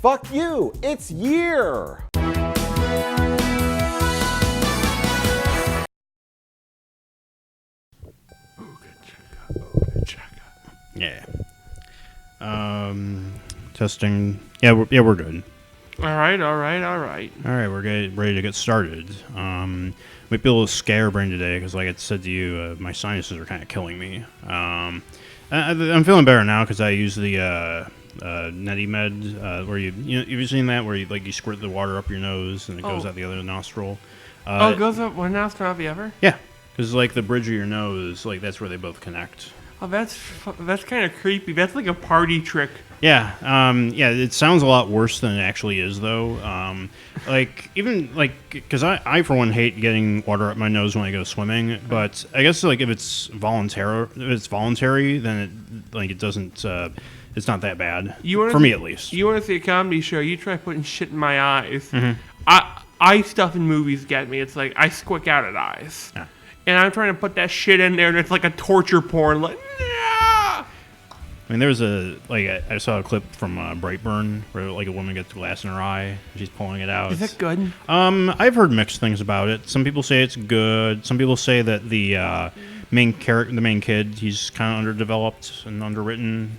Fuck you, it's year! Yeah. Testing. Yeah, we're good. All right. All right, we're ready to get started. Might be a little scatterbrained today because, like I said to you, my sinuses are kind of killing me. I'm feeling better now because I use the Neti Med, where you've seen that where you squirt the water up your nose and it goes out the other nostril. It goes up one nostril out the other? Yeah, because like the bridge of your nose, like that's where they both connect. Oh, that's kind of creepy. That's like a party trick. Yeah, it sounds a lot worse than it actually is, though. Because I for one hate getting water up my nose when I go swimming. But I guess like if it's voluntary, then it doesn't. It's not that bad for me at least. You want to see a comedy show? You try putting shit in my eyes. Mm-hmm. Eye stuff in movies get me. It's like I squick out at eyes. Yeah. And I'm trying to put that shit in there, and it's like a torture porn. Like, nah! I mean, there was I saw a clip from Brightburn where like a woman gets glass in her eye and she's pulling it out. Is that good? I've heard mixed things about it. Some people say it's good. Some people say that the main kid, he's kind of underdeveloped and underwritten.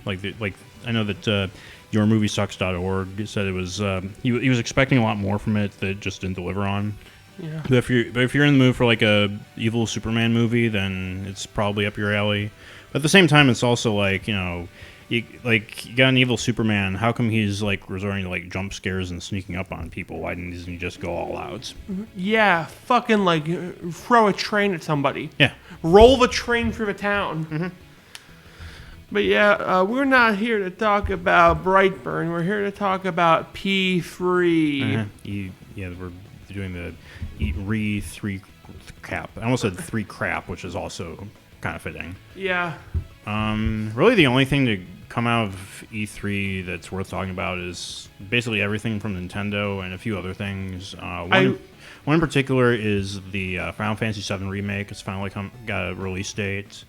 I know that yourmoviesucks.org said it was he was expecting a lot more from it that it just didn't deliver on. Yeah. But if you're in the mood for like a evil Superman movie, then it's probably up your alley. But at the same time, it's also like, you got an evil Superman. How come he's like resorting to like jump scares and sneaking up on people? Why doesn't he just go all out? Yeah, fucking like throw a train at somebody. Yeah. Roll the train through the town. Mm-hmm. But yeah, we're not here to talk about Brightburn. We're here to talk about P3. We're doing the three cap. I almost said 3 crap, which is also kind of fitting. Yeah. Really, the only thing to come out of E3 that's worth talking about is basically everything from Nintendo and a few other things. One in particular is the Final Fantasy VII Remake. It's finally got a release date.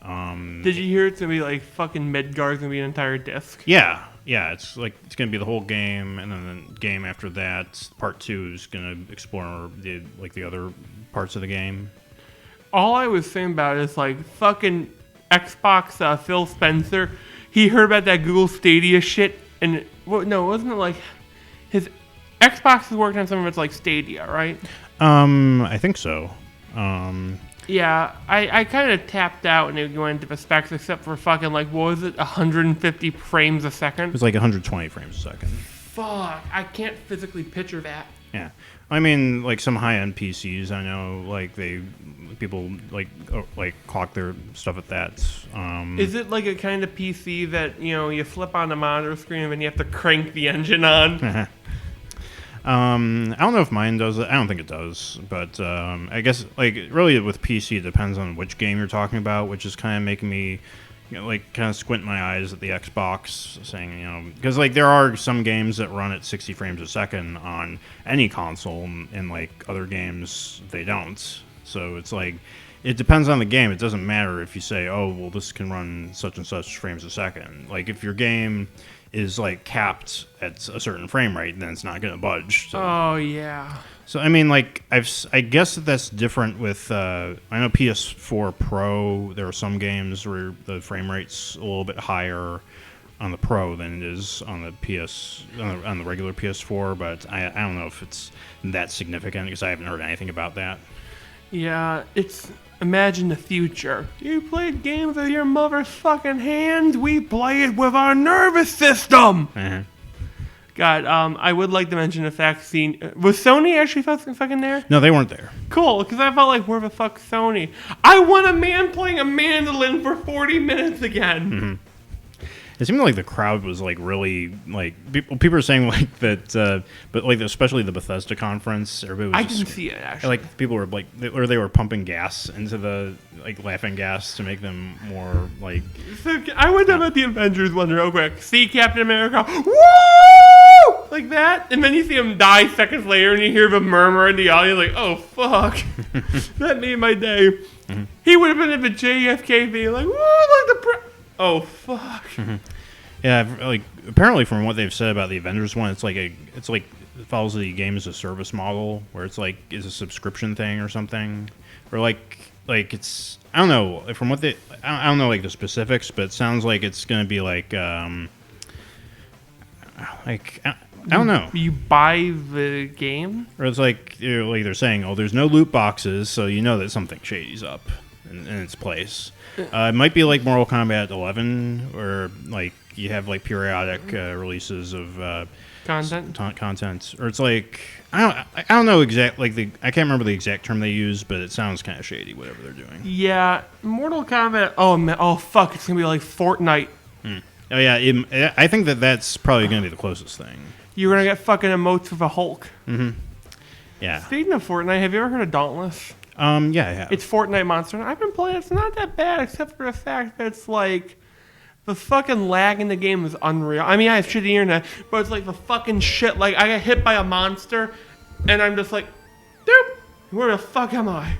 Did you hear it's gonna be like fucking Midgar's gonna be an entire disc? Yeah, it's gonna be the whole game, and then the game after that, part 2, is gonna explore the other parts of the game. All I was saying about it is like fucking Xbox Phil Spencer. He heard about that Google Stadia shit, and wasn't it like his Xbox is working on some of its like Stadia, right? I think so. Yeah, I kind of tapped out when it went into the specs, except for fucking, like, what was it, 150 frames a second? It was like 120 frames a second. Fuck, I can't physically picture that. Yeah. I mean, like, some high-end PCs, I know, like, people clock their stuff at that. Is it like a kind of PC that, you flip on the monitor screen and then you have to crank the engine on? I don't know if mine does it. I don't think it does, but I guess really with PC it depends on which game you're talking about, which is kind of making me kind of squint my eyes at the Xbox, saying because there are some games that run at 60 frames a second on any console, and like other games they don't. So it's like it depends on the game. It doesn't matter if you say, oh well, this can run such and such frames a second. Like if your game is like capped at a certain frame rate, then it's not going to budge. So. Oh yeah. So I mean, I guess that's different with. I know PS4 Pro. There are some games where the frame rate's a little bit higher on the Pro than it is on the on the regular PS4. But I don't know if it's that significant because I haven't heard anything about that. Yeah, imagine the future. You played games with your mother's fucking hands. We play it with our nervous system. Uh-huh. God, I would like to mention the fact was Sony actually fucking there? No, they weren't there. Cool, because I felt like, where the fuck Sony? I want a man playing a mandolin for 40 minutes again. Mm-hmm. It seemed like the crowd was like really like people are saying like that, but like especially the Bethesda conference, everybody was. I didn't see it actually. Like people were like, they were pumping gas into the laughing gas to make them more like. So I went down at the Avengers one real quick. See Captain America, woo, like that, and then you see him die seconds later, and you hear the murmur in the audience, like, oh fuck, that made my day. Mm-hmm. He would have been at the JFK thing, like, woo, like the. Oh fuck! Yeah, like apparently from what they've said about the Avengers one, it's like it follows the game as a service model where it's like is a subscription thing or something, or like it's I don't know from what I don't know like the specifics, but it sounds like it's gonna be like I don't know. You buy the game, Or it's like they're saying, oh, there's no loot boxes, so you know that something shady's up in its place. It might be like Mortal Kombat 11, where like you have like periodic releases of content, or it's like I don't know exact I can't remember the exact term they use, but it sounds kind of shady whatever they're doing. Yeah, Mortal Kombat. Oh man, oh fuck, it's gonna be like Fortnite. Oh yeah, I think that's probably gonna be the closest thing. You're gonna get fucking emotes with a Hulk. Yeah. Speaking of Fortnite, have you ever heard of Dauntless? Yeah, I have. It's Fortnite Monster. I've been playing it. It's not that bad, except for the fact that it's like the fucking lag in the game is unreal. I mean, I have shitty internet, but it's like the fucking shit. Like I got hit by a monster, and I'm just like, doop. Where the fuck am I?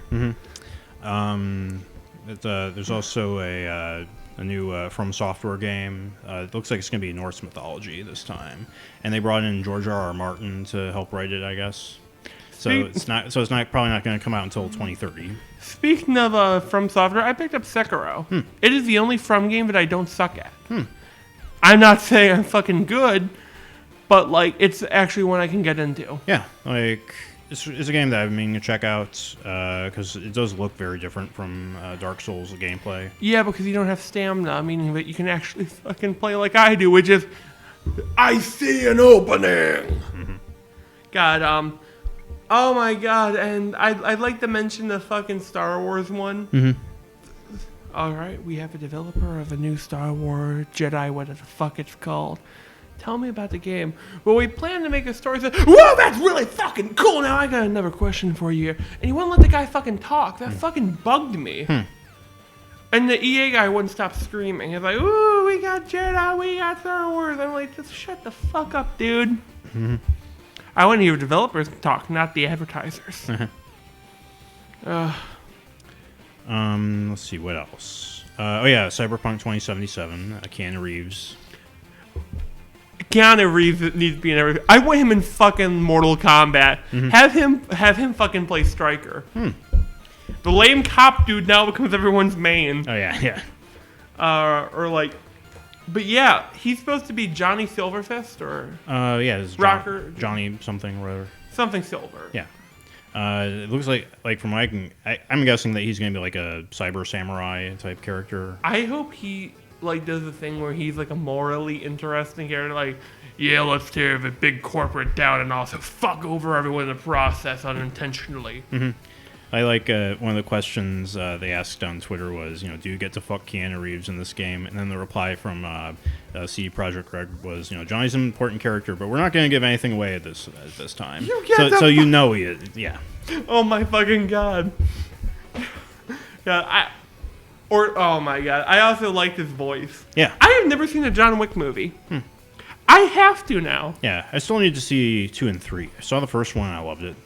There's also a new From Software game. It looks like it's going to be Norse mythology this time, and they brought in George R.R. Martin to help write it, I guess. So it's not probably not going to come out until 2030. Speaking of From Software, I picked up Sekiro. It is the only From game that I don't suck at. I'm not saying I'm fucking good, but like it's actually one I can get into. Yeah, like it's a game that I've been meaning to check out because it does look very different from Dark Souls gameplay. Yeah, because you don't have stamina, meaning that you can actually fucking play like I do, which is I see an opening. God, oh my god, and I'd like to mention the fucking Star Wars one. Alright, we have a developer of a new Star Wars Jedi, whatever the fuck it's called. Tell me about the game. Well, we plan to make a story that, whoa, that's really fucking cool. Now I got another question for you. And you wouldn't let the guy fucking talk. That fucking bugged me. And the EA guy wouldn't stop screaming. He's like, ooh, we got Jedi, we got Star Wars. I'm like, just shut the fuck up, dude. I want to hear developers talk, not the advertisers. Let's see, what else? Oh yeah, Cyberpunk 2077, Keanu Reeves. Keanu Reeves needs to be in everything. I want him in fucking Mortal Kombat. Have him fucking play Stryker. The lame cop dude now becomes everyone's main. Oh yeah. Or like, but yeah, he's supposed to be Johnny Silverfist or yeah, this is Rocker Johnny something or whatever. Something Silver. Yeah. It looks like from what I'm guessing that he's gonna be like a cyber samurai type character. I hope he like does the thing where he's like a morally interesting character, like, yeah, let's tear the big corporate down and also fuck over everyone in the process unintentionally. I like one of the questions they asked on Twitter was, do you get to fuck Keanu Reeves in this game? And then the reply from CD Projekt Red was, Johnny's an important character, but we're not going to give anything away at this time. You get so you know he is, yeah. Oh my fucking god. Yeah, oh my god, I also liked his voice. Yeah. I have never seen a John Wick movie. I have to now. Yeah, I still need to see 2 and 3. I saw the first one, I loved it.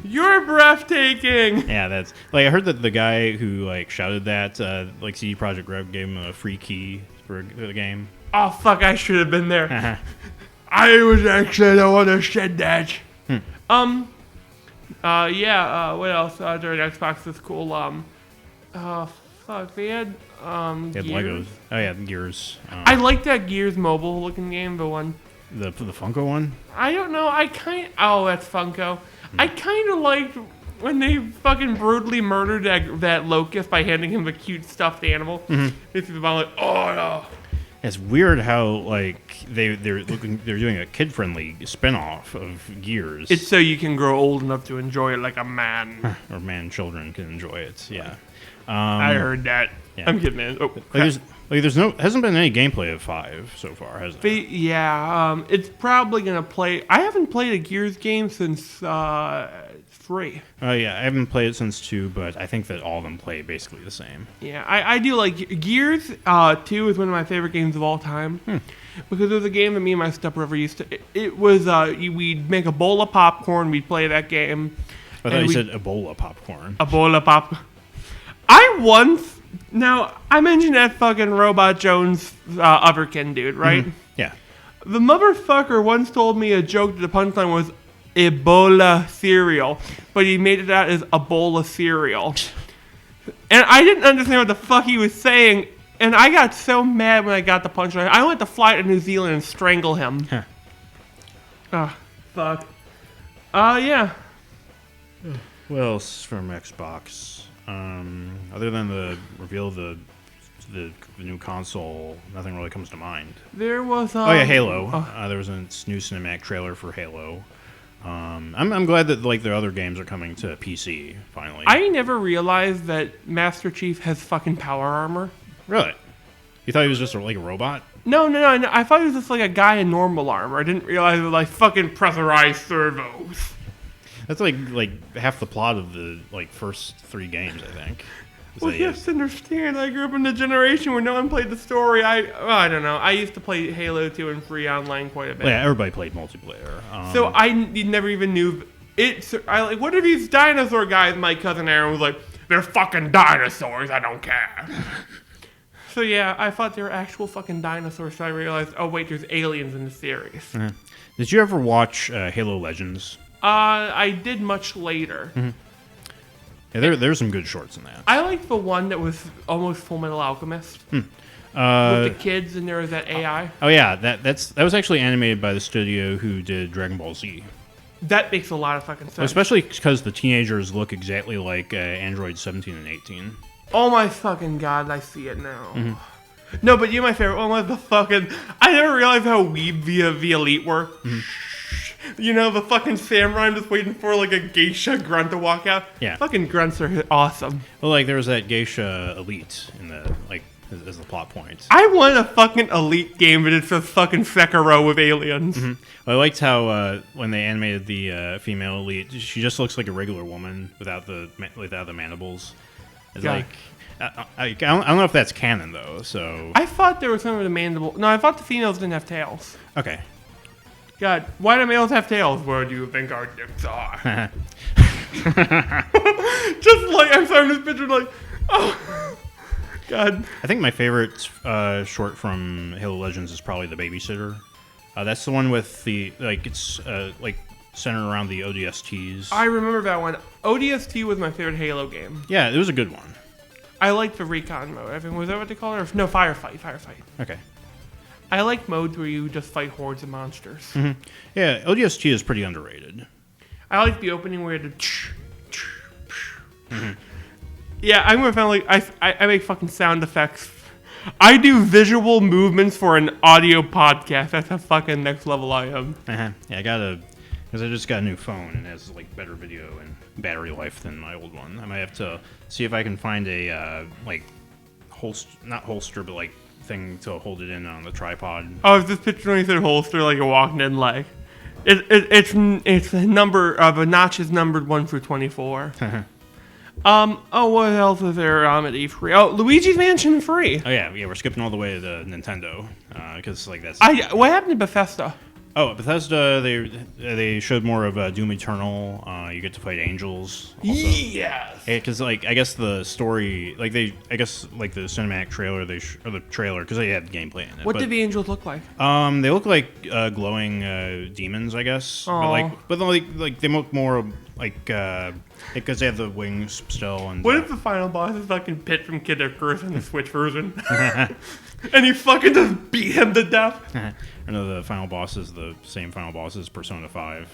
You're breathtaking. Yeah, that's like I heard that the guy who like shouted that like CD Projekt Red gave him a free key for the game. Oh fuck! I should have been there. I was actually the one who said that. Yeah. What else? During Xbox was cool. Fuck. They had They had Legos. Oh yeah, Gears. I like that Gears mobile looking game. The one. The Funko one. I don't know. Oh, that's Funko. I kind of liked when they fucking brutally murdered that locust by handing him a cute stuffed animal. Basically, I'm like, oh no. It's weird how like they're doing a kid friendly spinoff of Gears. It's so you can grow old enough to enjoy it like a man. Or children can enjoy it. Yeah. I heard that. Yeah. I'm kidding, man. Oh, hasn't been any gameplay of 5 so far, has there? Yeah, it's probably gonna play. I haven't played a Gears game since 3. Oh yeah, I haven't played it since 2, but I think that all of them play basically the same. Yeah, I do like Gears. 2 is one of my favorite games of all time because it was a game that me and my stepbrother used to. It was we'd make a bowl of popcorn. We'd play that game. I thought you said Ebola popcorn. Ebola popcorn. Now, I mentioned that fucking Robot Jones otherkin dude, right? Yeah. The motherfucker once told me a joke that the punchline was Ebola cereal, but he made it out as Ebola cereal. And I didn't understand what the fuck he was saying, and I got so mad when I got the punchline. I wanted to fly to New Zealand and strangle him. Huh. Fuck. Yeah. What else from Xbox? Other than the reveal of the new console, nothing really comes to mind. There was Oh yeah, Halo. There was a new cinematic trailer for Halo. I'm glad that like the other games are coming to PC finally. I never realized that Master Chief has fucking power armor. Really? You thought he was just like a robot? No. I thought he was just like a guy in normal armor. I didn't realize it was like fucking pressurized servos. That's like half the plot of the like first 3 games, I think. Well, you have to understand, I grew up in a generation where no one played the story. I don't know. I used to play Halo 2 and 3 online quite a bit. Well, yeah, everybody played multiplayer. So I never even knew it. I like, what are these dinosaur guys? My cousin Aaron was like, they're fucking dinosaurs. I don't care. So yeah, I thought they were actual fucking dinosaurs. So I realized, oh wait, there's aliens in the series. Uh-huh. Did you ever watch Halo Legends? I did much later. Mm-hmm. Yeah, there's some good shorts in that. I liked the one that was almost Full Metal Alchemist. With the kids, and there was that AI. Oh yeah, that was actually animated by the studio who did Dragon Ball Z. That makes a lot of fucking sense. Especially because the teenagers look exactly like Android 17 and 18. Oh my fucking god, I see it now. Mm-hmm. No, but you, my favorite one was the fucking... I never realized how weeb the Elite were. Mm-hmm. You know, the fucking samurai just waiting for like a geisha grunt to walk out. Yeah. Fucking grunts are awesome. Well, like there was that geisha Elite in the like as the plot point. I want a fucking Elite game, but it's a fucking Sekiro with aliens. Mm-hmm. Well, I liked how when they animated the female Elite, she just looks like a regular woman without the mandibles. It's God. I don't know if that's canon though. So I thought there was some of the mandible. No, I thought the females didn't have tails. Okay. God, why do males have tails? Where do you think our dicks are? Just like, I'm sorry, I'm just picturing like, oh, God. I think my favorite short from Halo Legends is probably The Babysitter. That's the one with the, like, it's like centered around the ODSTs. I remember that one. ODST was my favorite Halo game. Yeah, it was a good one. I liked the recon mode. I think, was that what they call it? Or, no, firefight. Okay. I like modes where you just fight hordes of monsters. Mm-hmm. Yeah, ODST is pretty underrated. I like the opening where the. Mm-hmm. Yeah, I'm gonna find like I make fucking sound effects. I do visual movements for an audio podcast. That's how fucking next level I am. Uh-huh. Yeah, because I just got a new phone and it has like better video and battery life than my old one. I might have to see if I can find a like not holster, but like thing to hold it in on the tripod. Oh, I was just picturing when you said holster like you're walking in like it's the number of a notch is numbered 1 through 24. Oh, what else is there at E3? Oh, Luigi's Mansion 3. Oh yeah, we're skipping all the way to the Nintendo because like that's. What happened to Bethesda? Oh, Bethesda, they showed more of Doom Eternal. You get to fight angels. Also. Yes. Because like I guess the story, like the cinematic trailer or the trailer because they had gameplay in it. What did the angels look like? They look like glowing demons, I guess. Aww. But they look more like because they have the wings still. And what if the final boss is fucking Pit from Kid Icarus in the Switch version? And you fucking just beat him to death. I know the final boss is the same final boss as Persona 5.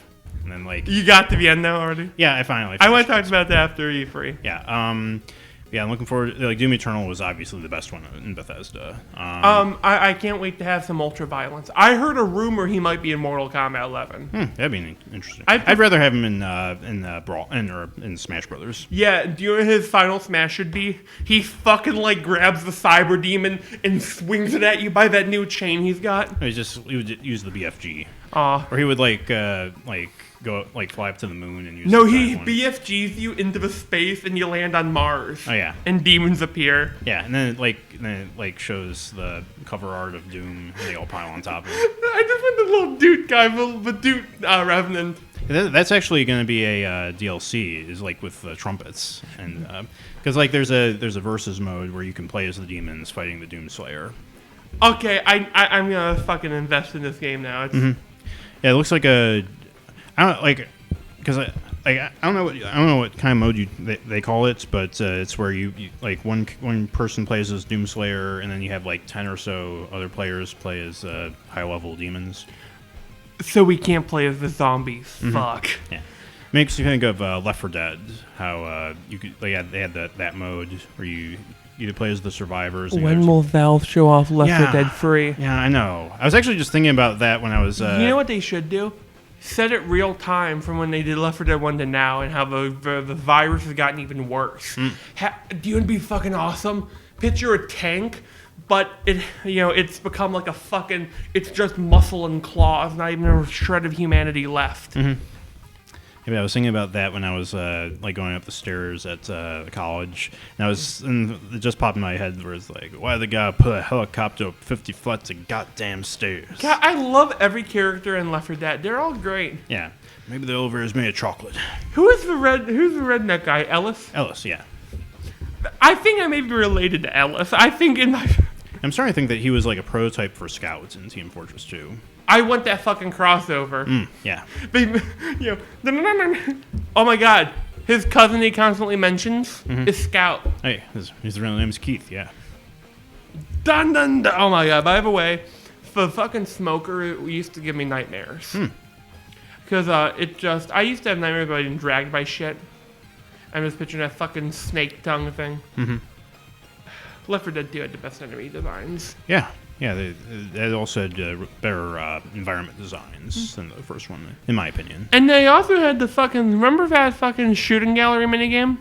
And then like you got to the end now already? Yeah, I finally I want to talk about that after E3. Yeah. Yeah, I'm looking forward. Like Doom Eternal was obviously the best one in Bethesda. I can't wait to have some ultra violence. I heard a rumor he might be in Mortal Kombat 11. That'd be interesting. I'd rather have him in Brawl or in Smash Brothers. Yeah, do you know what his final smash should be? He fucking like grabs the cyber demon and swings it at you by that new chain he's got. He would use the BFG. Or he would go fly up to the moon and use. No, he BFGs you into the space and you land on Mars. Oh yeah, and demons appear. Yeah, and then it shows the cover art of Doom and they all pile on top of it. I just want the little dude guy, the dude Revenant. That's actually going to be a DLC, is like with the trumpets, and because like there's a versus mode where you can play as the demons fighting the Doomslayer. Okay, I'm gonna fucking invest in this game now. It's, Yeah, it looks like a. I don't like because I don't know what kind of mode they call it, but it's where you like one person plays as Doomslayer, and then you have like 10 or so other players play as high level demons. So we can't play as the zombies. Fuck. Yeah, makes you think of Left 4 Dead. How you could they had that mode where you either play as the survivors. When will Valve show off Left 4 Dead 3? Yeah, I know. I was actually just thinking about that when I was. You know what they should do? Set it real time from when they did Left 4 Dead 1 to now, and how the virus has gotten even worse. Do you want to be fucking awesome? Picture a tank, but it's become like a fucking. It's just muscle and claws, not even a shred of humanity left. Yeah, I was thinking about that when I was like going up the stairs at college, and it just popped in my head where it's like, why the guy put a helicopter up 50 flights of goddamn stairs? God, I love every character in Left 4 Dead. They're all great. Yeah, maybe the elevator is made of chocolate. Who's the redneck guy? Ellis? Ellis, yeah. I think I may be related to Ellis. I think I'm starting to think that he was like a prototype for scouts in Team Fortress 2. I want that fucking crossover. Yeah. Oh my god. His cousin he constantly mentions is Scout. Hey, his real name is Keith, yeah. Dun dun dun. Oh my god. By the way, the fucking smoker used to give me nightmares. Because I used to have nightmares about being dragged by shit. I'm just picturing that fucking snake tongue thing. Left 4 Dead 2 had the best enemy designs. Yeah. Yeah, they also had better environment designs than the first one, in my opinion. And they also had the fucking... Remember that fucking shooting gallery minigame?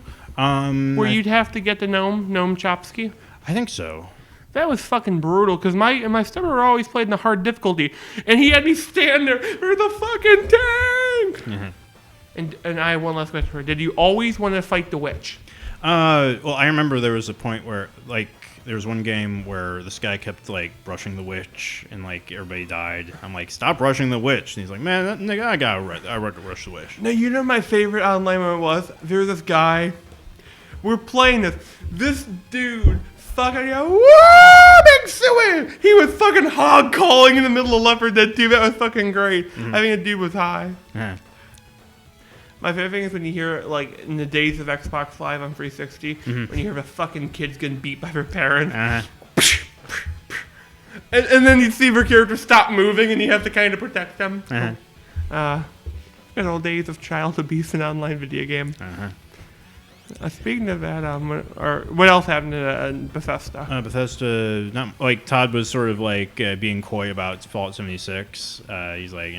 Where you'd have to get the Gnome Chomsky? I think so. That was fucking brutal, because my stepbrother always played in the hard difficulty, and he had me stand there for the fucking tank! And I have one last question for you. Did you always want to fight the witch? Well, I remember there was a point where, like, there was one game where this guy kept, like, brushing the witch, and, like, everybody died. I'm like, stop brushing the witch. And he's like, man, nigga, I gotta rush the witch. No, you know my favorite online one was? There was this guy. We're playing this. This dude fucking, whoa, big suey! He was fucking hog calling in the middle of Left 4 Dead 2. That was fucking great. I think the dude was high. Yeah. My favorite thing is when you hear, like, in the days of Xbox Live on 360, when you hear the fucking kids getting beat by their parents. And then you see their character stop moving and you have to kind of protect them. Good old days of child abuse in an online video game. Speaking of that, what else happened to Bethesda? Bethesda, not like Todd was sort of like being coy about Fallout 76. He's like,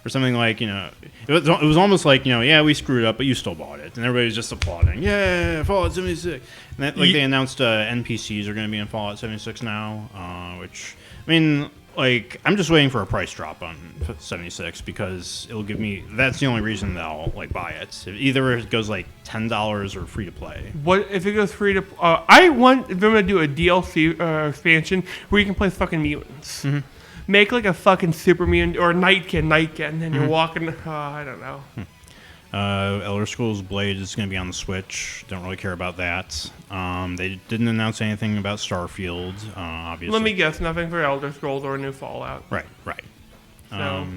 or something like, it was almost like, yeah, we screwed up, but you still bought it, and everybody's just applauding. Yeah, Fallout 76. And that, like, they announced NPCs are going to be in Fallout 76 now, which, I mean, like, I'm just waiting for a price drop on 76 because it'll give me. That's the only reason that I'll like buy it. Either it goes like $10 or free to play. What if it goes free to? I want them to do a DLC expansion where you can play fucking mutants. Make like a fucking super mutant or Nightkin, and you're walking. I don't know. Elder Scrolls Blade is going to be on the Switch. Don't really care about that. They didn't announce anything about Starfield, obviously. Let me guess, nothing for Elder Scrolls or a new Fallout. Right. So,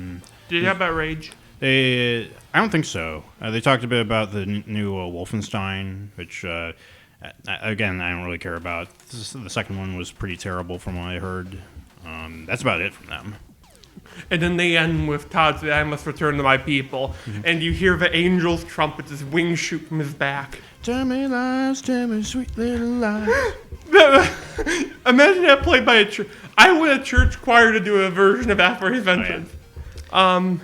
did you have about Rage? I don't think so. They talked a bit about the new Wolfenstein, which, again, I don't really care about. The second one was pretty terrible from what I heard. That's about it from them. And then they end with Todd saying, I must return to my people. And you hear the angel's trumpet, his wings shoot from his back. Tell me lies, tell me sweet little lies. Imagine that played by a church. I want a church choir to do a version of After His Vengeance. And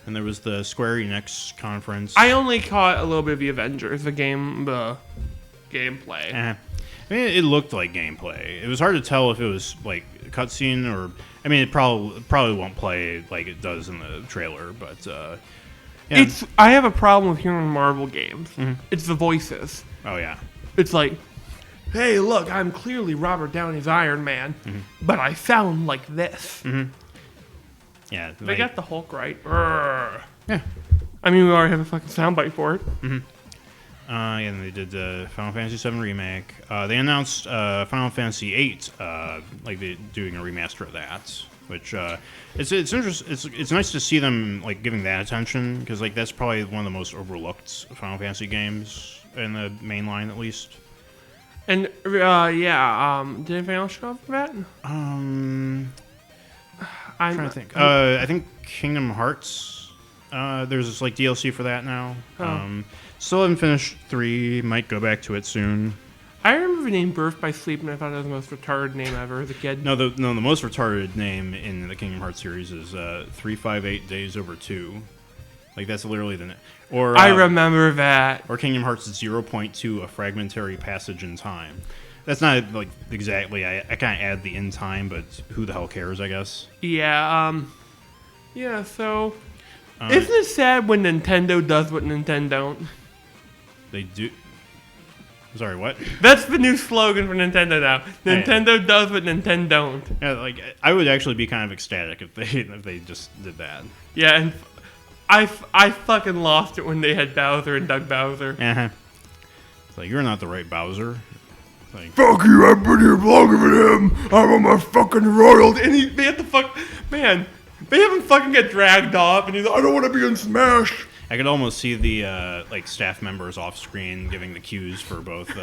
there was the Square Enix conference. I only caught a little bit of the Avengers, the gameplay. I mean, it looked like gameplay. It was hard to tell if it was like a cutscene or. I mean, it probably won't play like it does in the trailer, but yeah. I have a problem with hearing Marvel games. It's the voices. Oh yeah. It's like, hey, look, I'm clearly Robert Downey's Iron Man, but I sound like this. Yeah. They got the Hulk right. Yeah. I mean, we already have a fucking soundbite for it. And they did the Final Fantasy VII remake. They announced Final Fantasy VIII, like they're doing a remaster of that, which it's it's nice to see them like giving that attention because like that's probably one of the most overlooked Final Fantasy games in the main line at least. And yeah, did anything else show up for that? I'm trying to think. I think Kingdom Hearts. There's this like DLC for that now. Oh. Still haven't finished 3. Might go back to it soon. I remember the name Birth by Sleep, and I thought it was the most retarded name ever as a kid. No, the most retarded name in the Kingdom Hearts series is 358 Days Over 2. Like that's literally the name. Or I remember that. Or Kingdom Hearts 0.2, A Fragmentary Passage in Time. That's not like exactly. I can't add the in time, but who the hell cares? I guess. Yeah. Yeah. So, isn't it sad when Nintendo does what Nintendo don't? They do. Sorry, what? That's the new slogan for Nintendo now. Nintendo does what Nintendo don't. Yeah, like I would actually be kind of ecstatic if they just did that. Yeah, and I fucking lost it when they had Bowser and Doug Bowser. Uh-huh. It's like, you're not the right Bowser. It's like, fuck you, I've been here longer than him. I'm on my fucking royalty. And they have to man, they have him fucking get dragged off, and he's like, I don't want to be in Smash. I could almost see the like staff members off screen giving the cues for both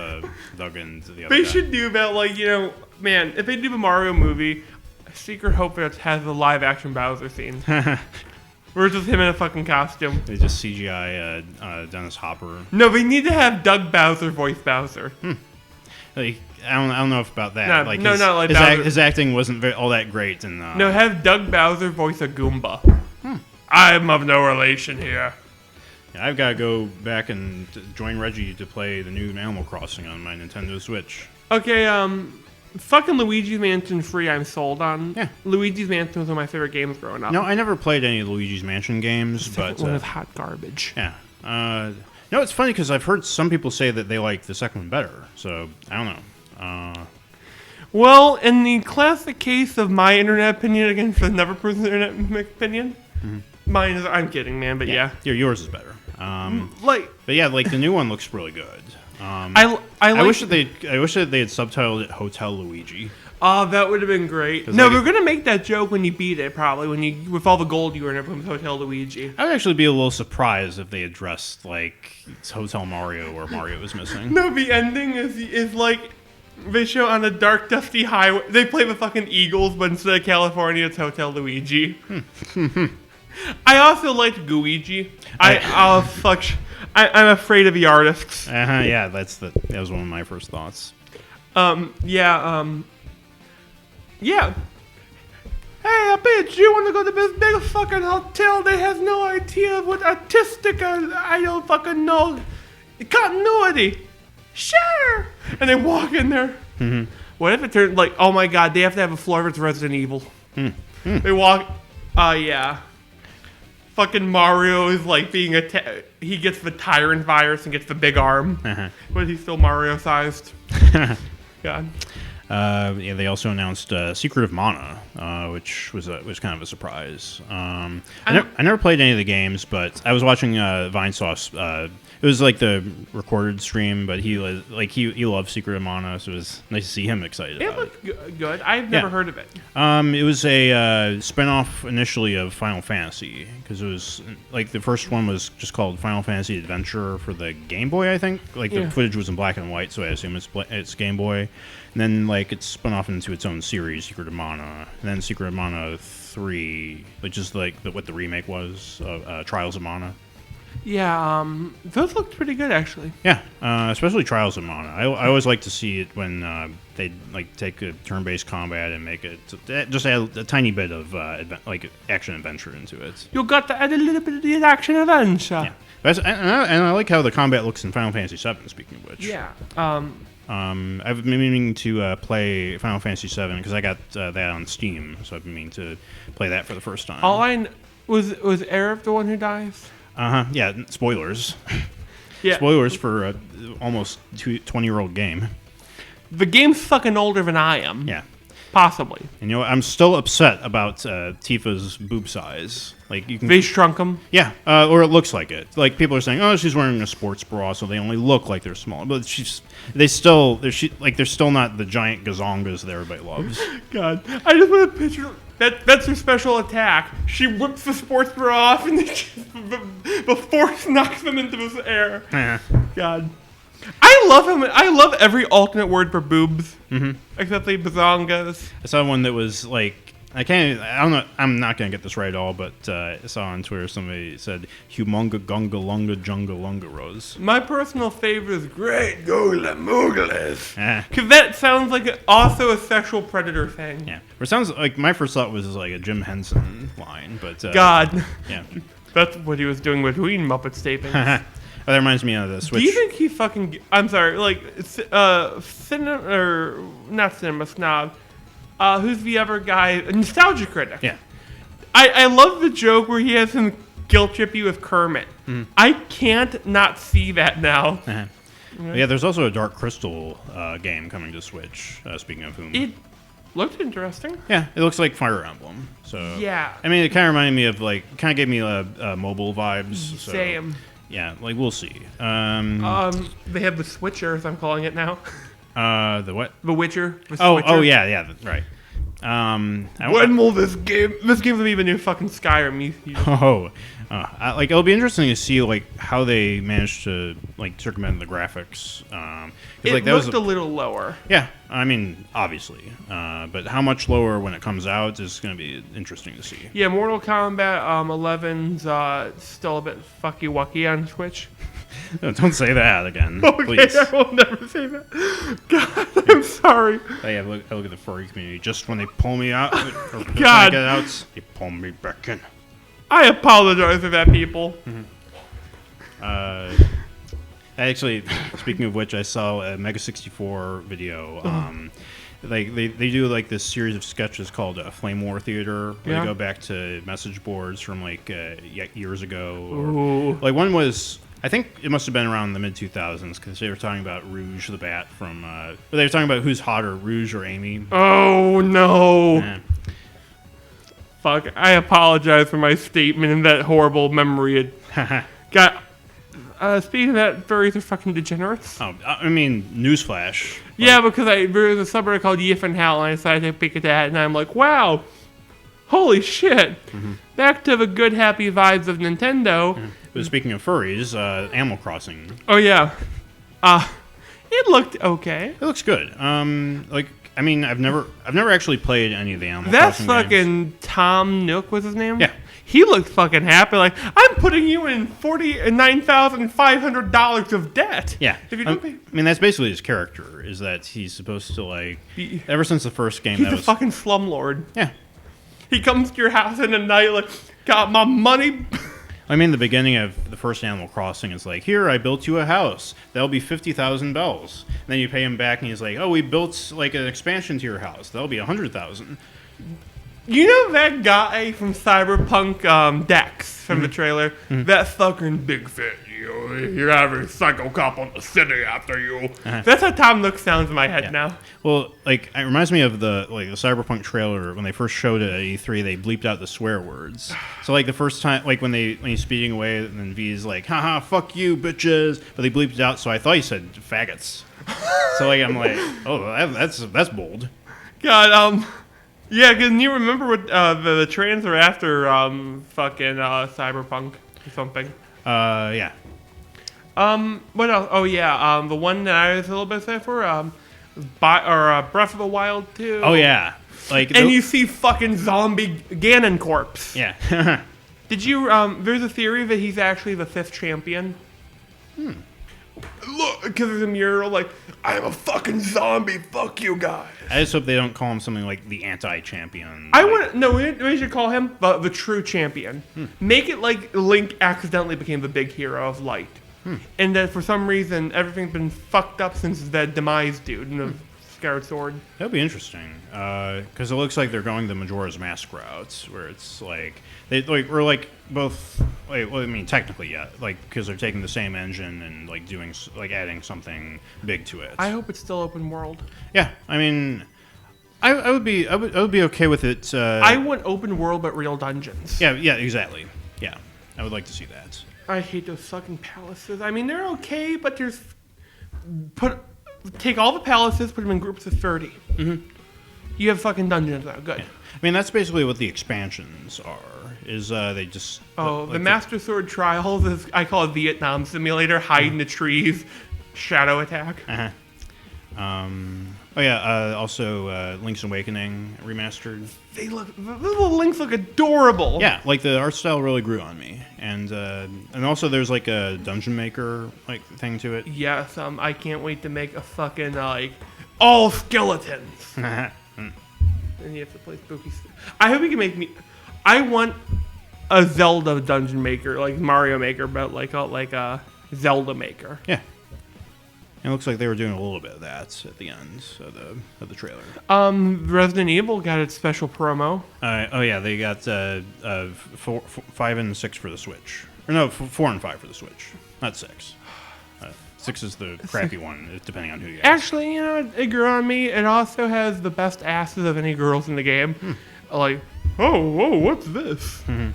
Doug and the other They guy. should do about, like, you know, man, if they do a Mario movie, I secret hope that has the live action Bowser scene. Where it's just him in a fucking costume. They just CGI Dennis Hopper. No, we need to have Doug Bowser voice Bowser. Like, I don't know if about that. No, like no, his, not like his, Bowser. his acting wasn't all that great. And No, have Doug Bowser voice a Goomba. I'm of no relation here. I've got to go back and join Reggie to play the new Animal Crossing on my Nintendo Switch. Okay, fucking Luigi's Mansion 3 I'm sold on. Yeah. Luigi's Mansion was one of my favorite games growing up. No, I never played any of Luigi's Mansion games, but one was hot garbage. yeah. No, it's funny because I've heard some people say that they like the second one better. So I don't know. Well, in the classic case of my internet opinion against another person's internet opinion, mine is. I'm kidding, man, but yeah. Yours is better. Like, But yeah, like the new one looks really good. I wish that they had subtitled it Hotel Luigi. Oh, that would have been great. No, we're gonna make that joke when you beat it, probably when you with all the gold you earn from Hotel Luigi. I would actually be a little surprised if they addressed like it's Hotel Mario or Mario was missing. No, the ending is like they show on a dark, dusty highway. They play the fucking Eagles, but instead of California, it's Hotel Luigi. I also liked Gooigi. I'm afraid of the artists. Yeah, that was one of my first thoughts. Yeah. Hey, I bet you want to go to this big fucking hotel that has no idea what artistic I don't fucking know. Continuity. Sure. And they walk in there. Mm-hmm. What if it turns like, oh my god, they have to have a floor of it's Resident Evil. They walk, yeah. Fucking Mario is like being he gets the tyrant virus and gets the big arm. But he's still Mario sized. God. Yeah, they also announced Secret of Mana, which was kind of a surprise. I never played any of the games, but I was watching Vinesauce. It was like the recorded stream, but he loves Secret of Mana, so it was nice to see him excited about it. It looked good. I've never heard of it. It was a spinoff initially of Final Fantasy, because it was like the first one was just called Final Fantasy Adventure for the Game Boy, I think. Like the footage was in black and white, so I assume it's Game Boy. And then like it's spun off into its own series, Secret of Mana. And then Secret of Mana 3, which is like what the remake was, Trials of Mana. Yeah, those looked pretty good actually. Yeah, especially Trials of Mana. I always like to see it when they like take a turn-based combat and make it just add a tiny bit of like action adventure into it. You got to add a little bit of the action adventure. Yeah, and I like how the combat looks in Final Fantasy VII. Speaking of which, yeah. I've been meaning to play Final Fantasy VII because I got that on Steam, so I've been meaning to play that for the first time. Was Aerith the one who dies? Yeah, spoilers. Yeah. Spoilers for almost 20-year-old game. The game's fucking older than I am. Yeah. Possibly. And you know, I'm still upset about Tifa's boob size. Like you can. They shrunk them. Yeah, or it looks like it. Like people are saying, "Oh, she's wearing a sports bra, so they only look like they're small." But they're still not the giant gazongas that everybody loves. God, I just want to picture that's her special attack. She whips the sports bra off and then the force knocks them into the air. God, I love him. I love every alternate word for boobs, except the bazongas. I saw one that was like. I don't know. I'm not gonna get this right at all, but I saw on Twitter somebody said "humonga gunga lunga junga lunga rose." My personal favorite is "Great Gola Moogles," Ah. because that sounds like also a sexual predator thing. Yeah, or it sounds like my first thought was like a Jim Henson line, but God, yeah, that's what he was doing between Muppet statements. Oh, that reminds me of the Switch. Do you think he fucking? I'm sorry, like cinema or not cinema snob? Who's the other guy? Nostalgia Critic. Yeah. I love the joke where he has him guilt trip you with Kermit. I can't not see that now. Yeah, there's also a Dark Crystal game coming to Switch. Speaking of whom, It looked interesting. yeah, it looks like Fire Emblem. So Yeah. I mean, it kind of reminded me of kind of gave me mobile vibes. So, Same. Yeah, like we'll see. They have the Switcher, as I'm calling it now. The what? The Witcher. The Oh, Switcher. yeah, right. When will this game? This game's gonna be the new fucking Skyrim. It'll be interesting to see like how they managed to like circumvent the graphics. It looked a little lower. Yeah, I mean obviously, but how much lower when it comes out is going to be interesting to see. Yeah, Mortal Kombat 11's still a bit fucky wucky on Switch. No, don't say that again, Okay, please. I will never say that. God, I'm sorry. I look at the furry community. Just when they pull me out, or when I God. get out, they pull me back in. I apologize for that, people. Actually, speaking of which, I saw a Mega 64 video. Like they do like this series of sketches called Flame War Theater, where they go back to message boards from like years ago. Or, like one was, I think it must have been around the mid 2000s because they were talking about Rouge the Bat from. They were talking about who's hotter, Rouge or Amy. Oh no! Yeah. Fuck! I apologize for my statement and that horrible memory. Got. Speaking of that, furries are fucking degenerates. Oh, I mean, newsflash. Yeah, because there was a subreddit called Yiffin Hell, and I decided to pick at that, and I'm like, wow, holy shit. Back to the good, happy vibes of Nintendo. But speaking of furries, Animal Crossing. Oh, yeah. It looked okay. It looks good. I mean, I've never actually played any of the Animal That's Crossing fucking games. Tom Nook was his name? Yeah. He looked fucking happy. Like, I'm putting you in $49,500 of debt. Yeah. If you don't pay. I mean, that's basically his character, is that he's supposed to, like, ever since the first game, He's that a was... fucking slumlord. Yeah. He comes to your house in the night, like, got my money. I mean, the beginning of the first Animal Crossing is like, here, I built you a house. That'll be 50,000 bells. And then you pay him back, and he's like, oh, we built, like, an expansion to your house. That'll be 100,000. You know that guy from Cyberpunk, Dex, from the trailer? That fucking big fat, you're having psycho cop on the city after you. That's how Tom Nook sounds in my head now. Well, like, it reminds me of the Cyberpunk trailer when they first showed it at E3. They bleeped out the swear words. So like the first time, like when he's speeding away, and then V's like, haha, fuck you, bitches. But they bleeped it out, so I thought he said faggots. So like I'm like, oh, that's bold. God, yeah, because you remember what the trans are after fucking Cyberpunk or something. Yeah. What else? Oh yeah, the one that I was a little bit sad for, Breath of the Wild 2. Oh yeah. Like, and you see fucking zombie Ganon corpse. Yeah. Did you? There's a theory that he's actually the 5th champion. Look, because there's a mural like, I'm a fucking zombie. Fuck you guys. I just hope they don't call him something like the anti-champion. I want no. We should call him the true champion. Make it like Link accidentally became the big hero of light, and that for some reason everything's been fucked up since that demise dude in the Scarred Sword. That'd be interesting, because it looks like they're going the Majora's Mask route, where it's like we're like both. Well, I mean, technically, yeah, like because they're taking the same engine and like doing adding something big to it. I hope it's still open world. Yeah, I mean, I would be okay with it. I want open world but real dungeons. Yeah, exactly. Yeah, I would like to see that. I hate those fucking palaces. I mean, they're okay, but take all the palaces, put them in groups of 30. Mm-hmm. You have fucking dungeons now. Good. Yeah. I mean, that's basically what the expansions are. Is they just the Master Sword Trials is, I call it Vietnam Simulator. Hide in the trees, shadow attack. Uh-huh. Also Link's Awakening remastered. The little Links look adorable. Yeah, like the art style really grew on me, and also there's like a dungeon maker like thing to it. Yes, I can't wait to make a fucking all skeletons. And you have to play spooky stuff. I hope you can make me. I want a Zelda dungeon maker, like Mario Maker, but like a Zelda maker. Yeah. It looks like they were doing a little bit of that at the end of the trailer. Resident Evil got its special promo. They got 5 and 6 for the Switch. Or no, 4 and 5 for the Switch, not 6. 6 is the crappy one, depending on who you ask. Actually, it grew on me. It also has the best asses of any girls in the game. Like, whoa, what's this? Mm-hmm.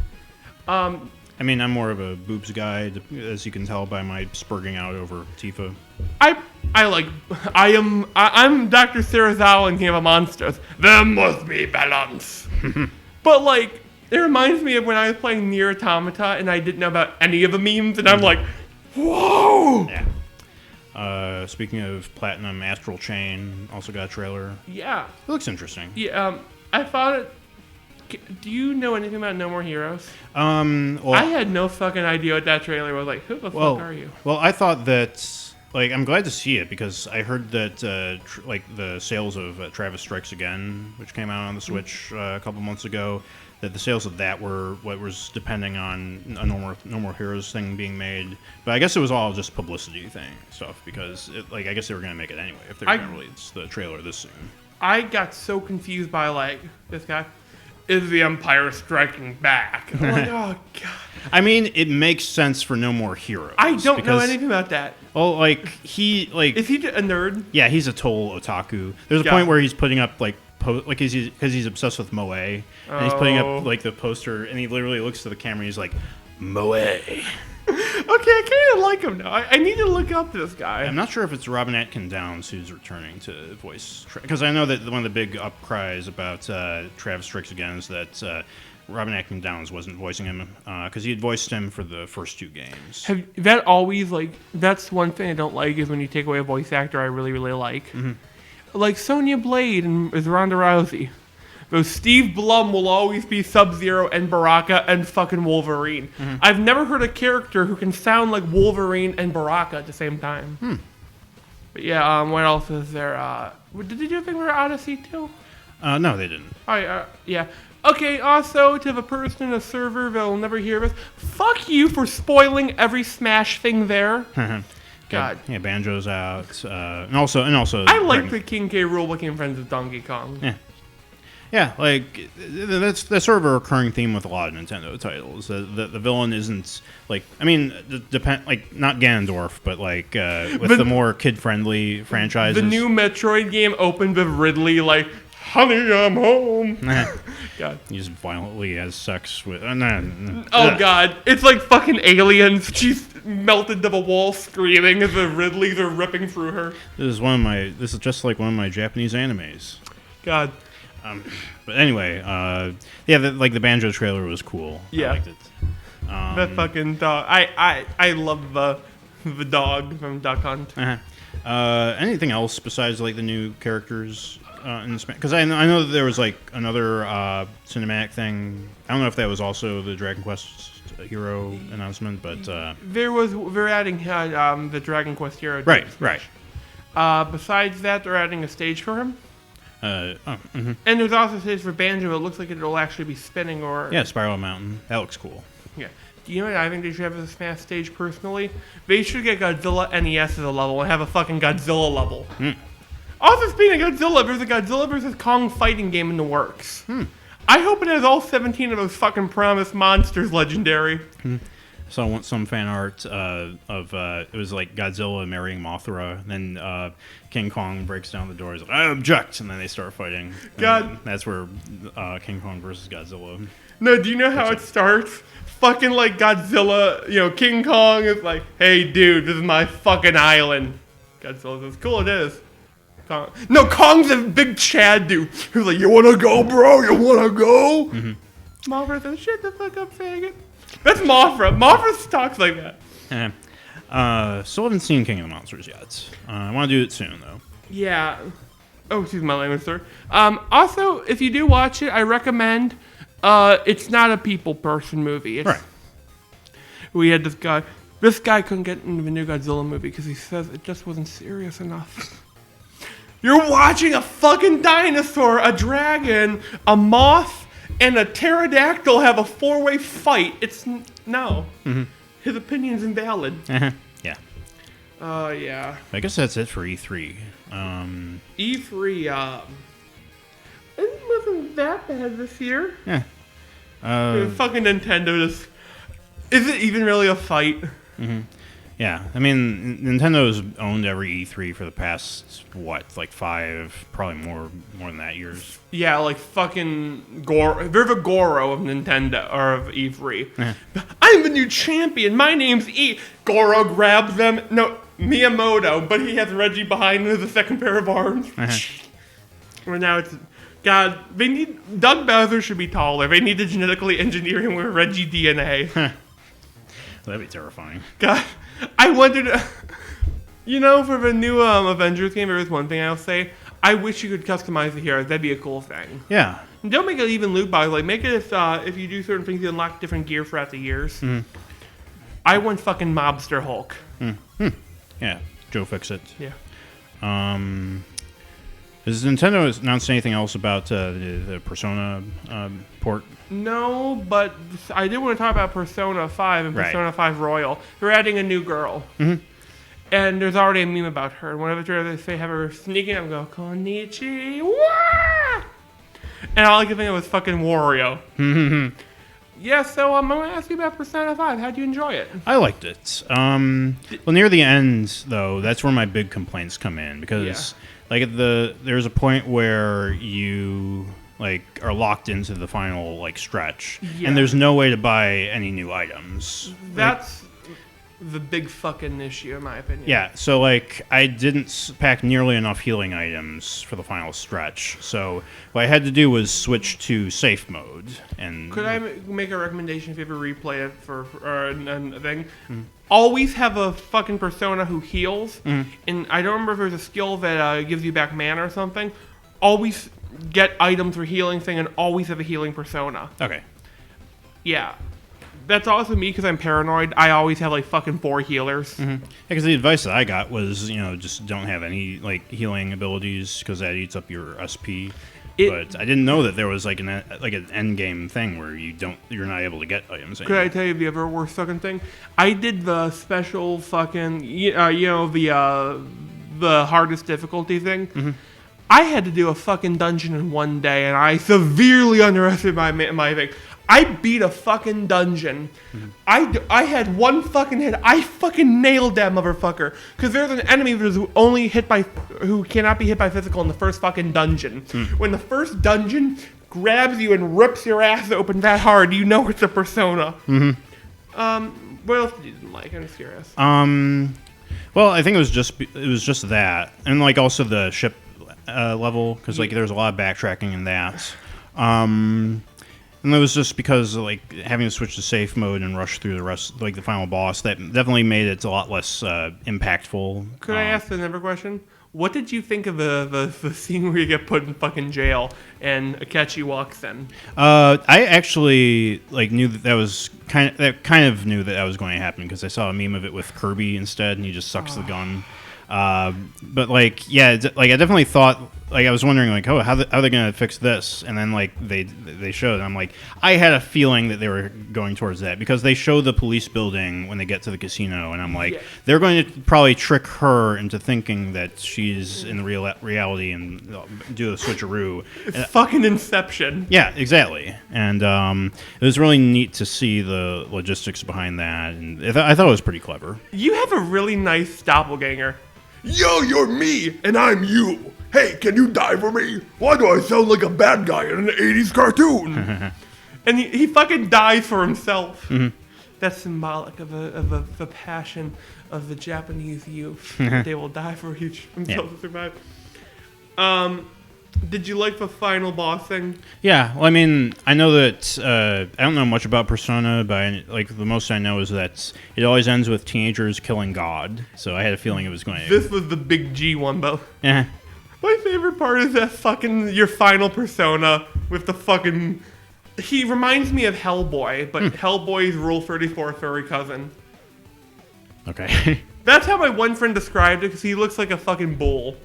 I mean, I'm more of a boobs guy, as you can tell by my spurging out over Tifa. I'm Dr. Serizawa in Game of Monsters. There must be balance. But like, it reminds me of when I was playing Nier Automata and I didn't know about any of the memes, and I'm like, whoa! Yeah. Speaking of Platinum, Astral Chain also got a trailer. Yeah. It looks interesting. Yeah. I thought it. Do you know anything about No More Heroes? Well, I had no fucking idea what that trailer was. Like, who the fuck are you? Well, I thought that, like, I'm glad to see it because I heard that, the sales of Travis Strikes Again, which came out on the Switch a couple months ago, that the sales of that were what was depending on a No More Heroes thing being made. But I guess it was all just publicity stuff because, I guess they were going to make it anyway if they were going to release the trailer this soon. I got so confused by, like, this guy. Is the Empire striking back? I'm like, oh, God. I mean, it makes sense for No More Heroes. I don't know anything about that. Well, is he a nerd? Yeah, he's a total otaku. There's a point where he's putting up, because he's obsessed with Moe. And he's putting up, the poster, and he literally looks to the camera and he's like, Moe. Okay, I kind of like him now. I need to look up this guy. I'm not sure if it's Robin Atkin Downs who's returning to voice, because I know that one of the big upcries about Travis Strikes Again is that Robin Atkin Downs wasn't voicing him because he had voiced him for the first 2 games. That's one thing I don't like is when you take away a voice actor I really, really like. Mm-hmm. Like Sonya Blade is Ronda Rousey. Though Steve Blum will always be Sub-Zero and Baraka and fucking Wolverine. Mm-hmm. I've never heard a character who can sound like Wolverine and Baraka at the same time. But yeah, what else is there? Did they do a thing for Odyssey too? No, they didn't. Yeah. Okay, also, to the person in the server that will never hear this, fuck you for spoiling every Smash thing there. God. Yeah, Banjo's out. And also. I like the King K. Rool became friends with Donkey Kong. Yeah. Yeah, that's sort of a recurring theme with a lot of Nintendo titles. The villain isn't not Ganondorf, but with the more kid-friendly franchises. The new Metroid game opened with Ridley honey, I'm home. God. He just violently has sex with. Oh God, it's like fucking aliens. She's melted to the wall, screaming as the Ridleys are ripping through her. This is just like one of my Japanese animes. God. But anyway, the Banjo trailer was cool. Yeah. I liked it. That fucking dog. I love the dog from Duck Hunt. Anything else besides the new characters in the because I know that there was another cinematic thing. I don't know if that was also the Dragon Quest Hero announcement, but we're adding the Dragon Quest Hero. Right. Besides that, they're adding a stage for him. Mm-hmm. And there's also a stage for Banjo. It looks like it'll actually be spinning Spiral Mountain. That looks cool. Yeah. Do you know what I think they should have as a Smash stage personally? They should get Godzilla NES as a level and have a fucking Godzilla level. Also, speaking of Godzilla, there's a Godzilla vs. Kong fighting game in the works. I hope it has all 17 of those fucking promised monsters legendary. saw some fan art of it was like Godzilla marrying Mothra. And then King Kong breaks down the door. He's like, I object, and then they start fighting. God, that's where King Kong versus Godzilla. No, do you know how it starts? Fucking like Godzilla, King Kong is like, hey dude, this is my fucking island. Godzilla says, cool, it is. No, Kong's a big Chad dude. He's like, you wanna go, bro? You wanna go? Mm-hmm. Mothra says, shut the fuck up, faggot. That's Mothra. Mothra talks like that. Still haven't seen King of the Monsters yet. I want to do it soon, though. Yeah. Oh, excuse my language, sir. Also, if you do watch it, I recommend... it's not a people person movie. It's, right. We had this guy. This guy couldn't get into the new Godzilla movie because he says it just wasn't serious enough. You're watching a fucking dinosaur, a dragon, a moth, and a pterodactyl have a 4-way fight. It's no. Mm-hmm. His opinion's invalid. Uh-huh. Yeah. Yeah. I guess that's it for E3. E3. It wasn't that bad this year. Yeah. Fucking Nintendo just... Is it even really a fight? Mm-hmm. Yeah. I mean, Nintendo's owned every E3 for the past, like 5, probably more than that years. Yeah, like fucking they're the Goro of Nintendo, or of E3. Yeah. I'm the new champion. My name's E. Goro grabs them. No, Miyamoto, but he has Reggie behind him with a second pair of arms. Uh-huh. Well, now it's... God, Doug Bowser should be taller. They need to genetically engineer him with Reggie DNA. That'd be terrifying. God, I wondered... for the new Avengers game, there is one thing I'll say. I wish you could customize the heroes. That'd be a cool thing. Yeah. And don't make it even loot box. Like, make it if you do certain things, you unlock different gear throughout the years. Mm. I want fucking Mobster Hulk. Yeah, Joe Fixit. Yeah. Has Nintendo announced anything else about the Persona port? No, but I did want to talk about Persona 5 and Persona 5 Royal. They're adding a new girl. Mm-hmm. And there's already a meme about her. And whenever they say have her sneaking up and go, Konnichiwa! And all I could think of was fucking Wario. Mm-hmm. Yeah, so I'm going to ask you about Persona 5. How'd you enjoy it? I liked it. Well, near the end, though, that's where my big complaints come in. Because... Yeah. Like there's a point where you are locked into the final stretch, and there's no way to buy any new items. That's the big fucking issue, in my opinion. Yeah, so I didn't pack nearly enough healing items for the final stretch. So what I had to do was switch to safe mode. And could I make a recommendation if you ever replay it for a thing? Mm. Always have a fucking persona who heals. Mm. And I don't remember if there's a skill that gives you back mana or something. Always get items for healing thing and always have a healing persona. Okay. Yeah. That's also me because I'm paranoid. I always have fucking 4 healers. Mm-hmm. Because the advice that I got was, just don't have any healing abilities because that eats up your SP. But I didn't know that there was an end game thing where you're not able to get items anymore. Could I tell you the other worst fucking thing? I did the special fucking the hardest difficulty thing. Mm-hmm. I had to do a fucking dungeon in one day, and I severely underestimated my thing. I beat a fucking dungeon. Mm-hmm. I had one fucking hit. I fucking nailed that motherfucker. Because there's an enemy who cannot be hit by physical in the first fucking dungeon. Mm. When the first dungeon grabs you and rips your ass open that hard, you know it's a persona. Mm-hmm. What else did you didn't like? I'm curious. Well, I think it was just that, and also the ship level, because there's a lot of backtracking in that. And it was just because having to switch to safe mode and rush through the rest, the final boss, that definitely made it a lot less impactful. Could I ask another question? What did you think of the scene where you get put in fucking jail and Akechi walks in? I actually knew that was kind of knew that was going to happen because I saw a meme of it with Kirby instead, and he just sucks the gun. But I definitely thought like I was wondering like, oh, how are they gonna fix this? And then like they showed, and I'm like, I had a feeling that they were going towards that because they show the police building when they get to the casino, and I'm like, they're going to probably trick her into thinking that she's in the reality and do a switcheroo. It's fucking Inception. Yeah, exactly. And it was really neat to see the logistics behind that, and I thought it was pretty clever. You have a really nice doppelganger. Yo, you're me, and I'm you. Hey, can you die for me? Why do I sound like a bad guy in an 80s cartoon? And he fucking dies for himself. That's symbolic of the passion of the Japanese youth. They will die for themselves to survive. Did you like the final boss thing? Yeah, well, I mean, I know that I don't know much about Persona, but like the most I know is that it always ends with teenagers killing God. So I had a feeling it was going to. This was the big G one, though. Yeah. My favorite part is that fucking your final Persona with the fucking. He reminds me of Hellboy, but Hellboy's Rule 34 furry cousin. Okay. That's how my one friend described it, because he looks like a fucking bull.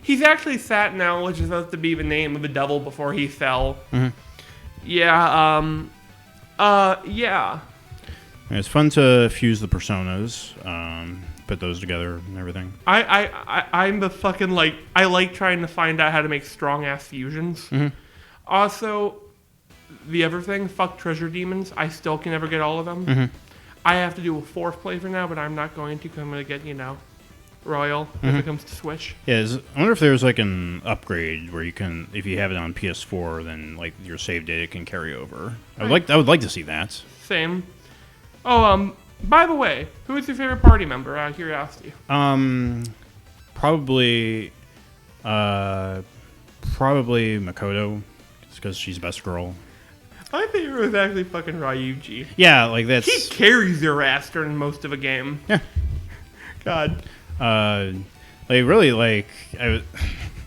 He's actually Satnel, which is supposed to be the name of the devil before he fell. Yeah, yeah. It's fun to fuse the personas, put those together and everything. I'm the fucking, like, I like trying to find out how to make strong-ass fusions. Also, the other thing, fuck treasure demons. I still can never get all of them. I have to do a 4th playthrough now, but I'm not going to, because I'm going to get, Royal if it comes to Switch. Yeah, I wonder if there's like an upgrade where you can, if you have it on PS4, then like your save data can carry over. I would like to see that. Same. Oh, by the way, who is your favorite party member? Out of curiosity. Probably Makoto, because she's best girl. My favorite was actually fucking Ryuji. Yeah, like that's. He carries your ass during most of a game. Yeah. God. Like really, like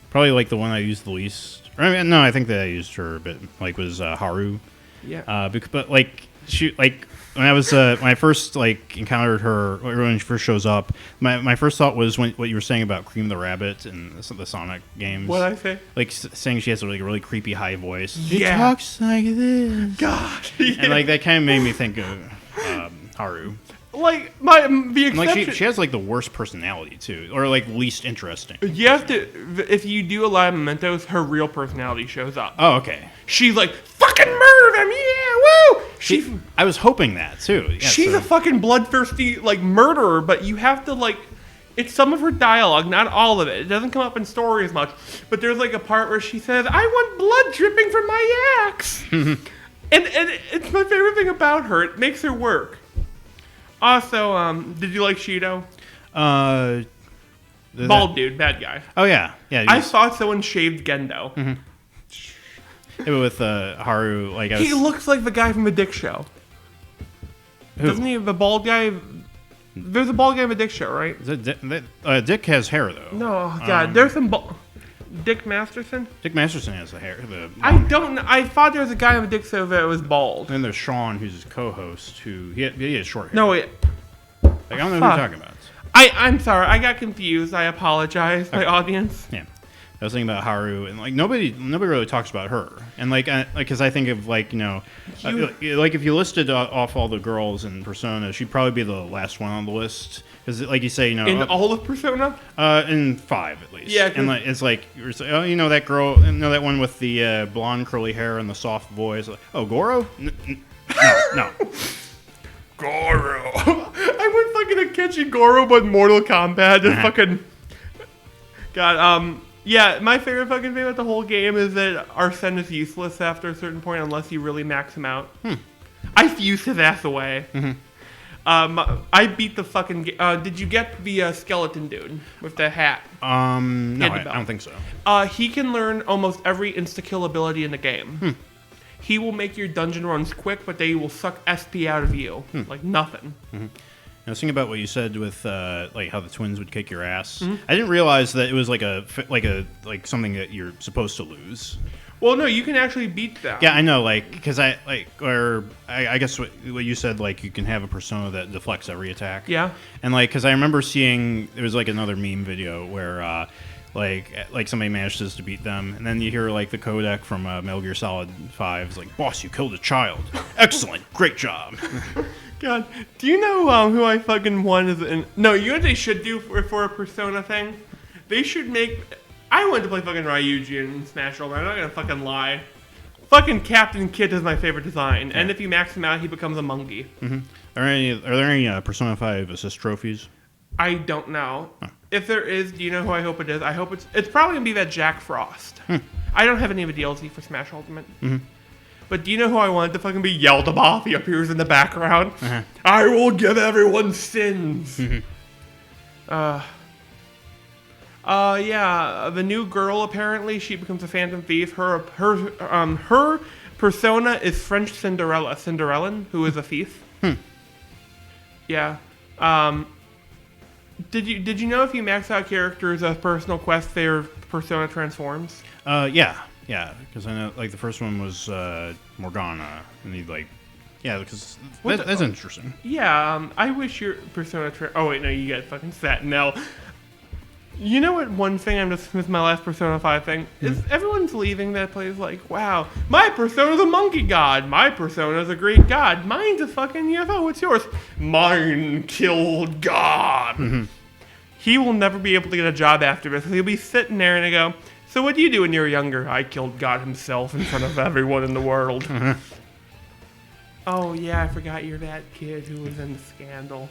probably like the one I used the least. I mean, no, I think that I used her a bit. Like was Haru. Yeah. But like she like when I first like encountered her when she first shows up, my first thought was what you were saying about Cream the Rabbit and the Sonic games. What'd I say? Like saying she has like a really creepy high voice. She Yeah. talks like this. God. Yeah. And like that kind of made me think of Haru. Like the exception. Like she has like the worst personality too, or like least interesting. You have to. If you do a lot of mementos, her real personality shows up. Oh, okay. She's like fucking murder them, yeah, woo. I was hoping that too. Yeah, She's a fucking bloodthirsty like murderer, but you have to like. It's some of her dialogue, not all of it. It doesn't come up in story as much, but there's like a part where she says, "I want blood dripping from my axe," and it's my favorite thing about her. It makes her work. Also, did you like Shido? Bald dude, bad guy. Oh yeah, yeah. I saw someone shaved Gendo. With Haru, like He looks like the guy from the Dick Show. Who? Doesn't he? The bald guy. There's a bald guy in the Dick Show, right? Dick has hair though. No, God, there's some Dick Masterson. Dick Masterson has the hair. I don't know. I thought there was a guy on the Dick Show that was bald. And there's Sean, who's his co-host, who he has short hair. No, wait. Like, I don't know who you're talking about. I'm sorry. I got confused. I apologize, my audience. Yeah. I was thinking about Haru, and like nobody really talks about her, and like because I think of like like if you listed off all the girls in Persona, she'd probably be the last one on the list because like you say, in all of Persona, in 5 at least, yeah, and like it's like you're saying, oh, that girl, that one with the blonde curly hair and the soft voice, like, oh, Goro, no. Goro. I went fucking Akechi Goro, but Mortal Kombat, just fucking. God, yeah, my favorite fucking thing about the whole game is that Arsene is useless after a certain point unless you really max him out. I fused his ass away. I beat the fucking... did you get the skeleton dude with the hat? No, I don't think so. He can learn almost every insta-kill ability in the game. He will make your dungeon runs quick, but they will suck SP out of you. Like nothing. I was thinking about what you said with like how the twins would kick your ass. I didn't realize that it was like something that you're supposed to lose. Well, no, you can actually beat them. Yeah, I know, like because I guess what you said, like you can have a persona that deflects every attack. Yeah. And like because I remember seeing there was like another meme video where like somebody manages to beat them, and then you hear like the codec from Metal Gear Solid 5 is like, "Boss, you killed a child. Excellent, great job." God, do you know who I fucking want as an... No, you know what they should do for a Persona thing? They should make... I wanted to play fucking Ryuji in Smash Bros. I'm not gonna fucking lie. Fucking Captain Kid is my favorite design, and if you max him out, he becomes a monkey. Mm-hmm. Are there any Persona 5 assist trophies? I don't know. Huh. If there is, do you know who I hope it is? I hope it's probably gonna be that Jack Frost. I don't have any of the DLC for Smash Ultimate. Mm-hmm. But do you know who I wanted to fucking be? Yaldabaoth. He appears in the background. Uh-huh. I will give everyone sins. Yeah, the new girl, apparently, she becomes a Phantom Thief. Her persona is French Cinderella, who is a thief. Yeah. Did you know if you max out characters as personal quests, their persona transforms? Yeah, because I know like the first one was Morgana, and he because that's interesting. Yeah, I wish your persona. Oh wait, no, you get fucking Sentinel. You know what? One thing I'm just with my last Persona 5 thing is everyone's leaving that place like, wow, my Persona's a monkey god, my Persona's a Greek god, mine's a fucking UFO. What's yours? Mine killed God. Mm-hmm. He will never be able to get a job after this. He'll be sitting there and I go, so what do you do when you were younger? I killed God himself in front of everyone in the world. Mm-hmm. Oh yeah, I forgot you're that kid who was in the scandal.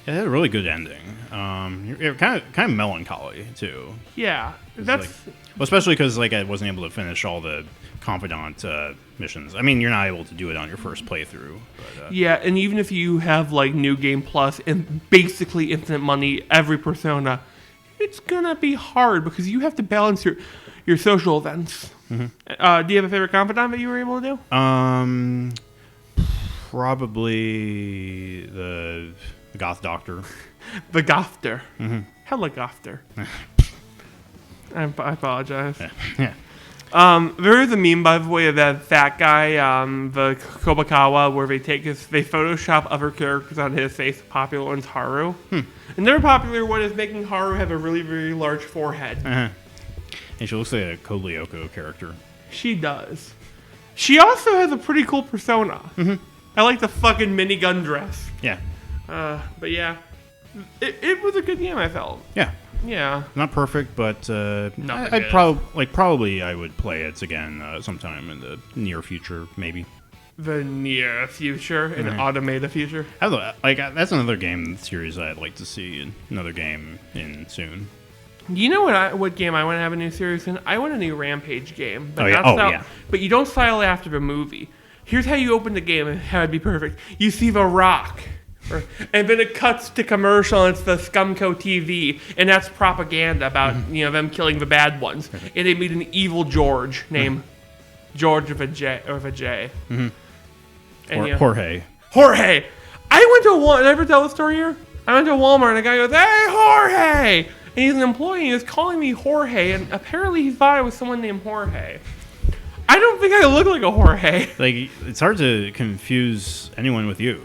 It had a really good ending. You're kind of melancholy too. Yeah, that's especially because I wasn't able to finish all the confidant missions. I mean, you're not able to do it on your first playthrough. But, yeah, and even if you have New Game Plus and basically infinite money every Persona, it's gonna be hard because you have to balance your social events. Mm-hmm. Do you have a favorite confidant that you were able to do? Probably the Goth Doctor. The Gofter. Mm-hmm. Helicopter. I apologize. Yeah. There is a meme, by the way, of that fat guy, the Kobakawa, where they Photoshop other characters on his face. Popular one's Haru. Another popular one is making Haru have a really, really large forehead. Uh-huh. And she looks like a Kolyoko character. She does. She also has a pretty cool persona. Mm-hmm. I like the fucking minigun dress. Yeah. But yeah, it was a good game, I felt. Yeah. Yeah. Not perfect, but I'd probably I would play it again sometime in the near future, maybe. The near future, an automated future. That's another game series I'd like to see another game in soon. You know what game I want to have a new series in? I want a new Rampage game. But yeah. But you don't style after the movie. Here's how you open the game and how it'd be perfect. You see The Rock. And then it cuts to commercial and it's the Scumco TV. And that's propaganda about them killing the bad ones. And they meet an evil George named George with a J. Mm-hmm. And, Jorge. Jorge! I went to Walmart. Did I ever tell the story here? I went to Walmart and a guy goes, "Hey, Jorge!" And he's an employee and he was calling me Jorge. And apparently he thought I was someone named Jorge. I don't think I look like a Jorge. It's hard to confuse anyone with you.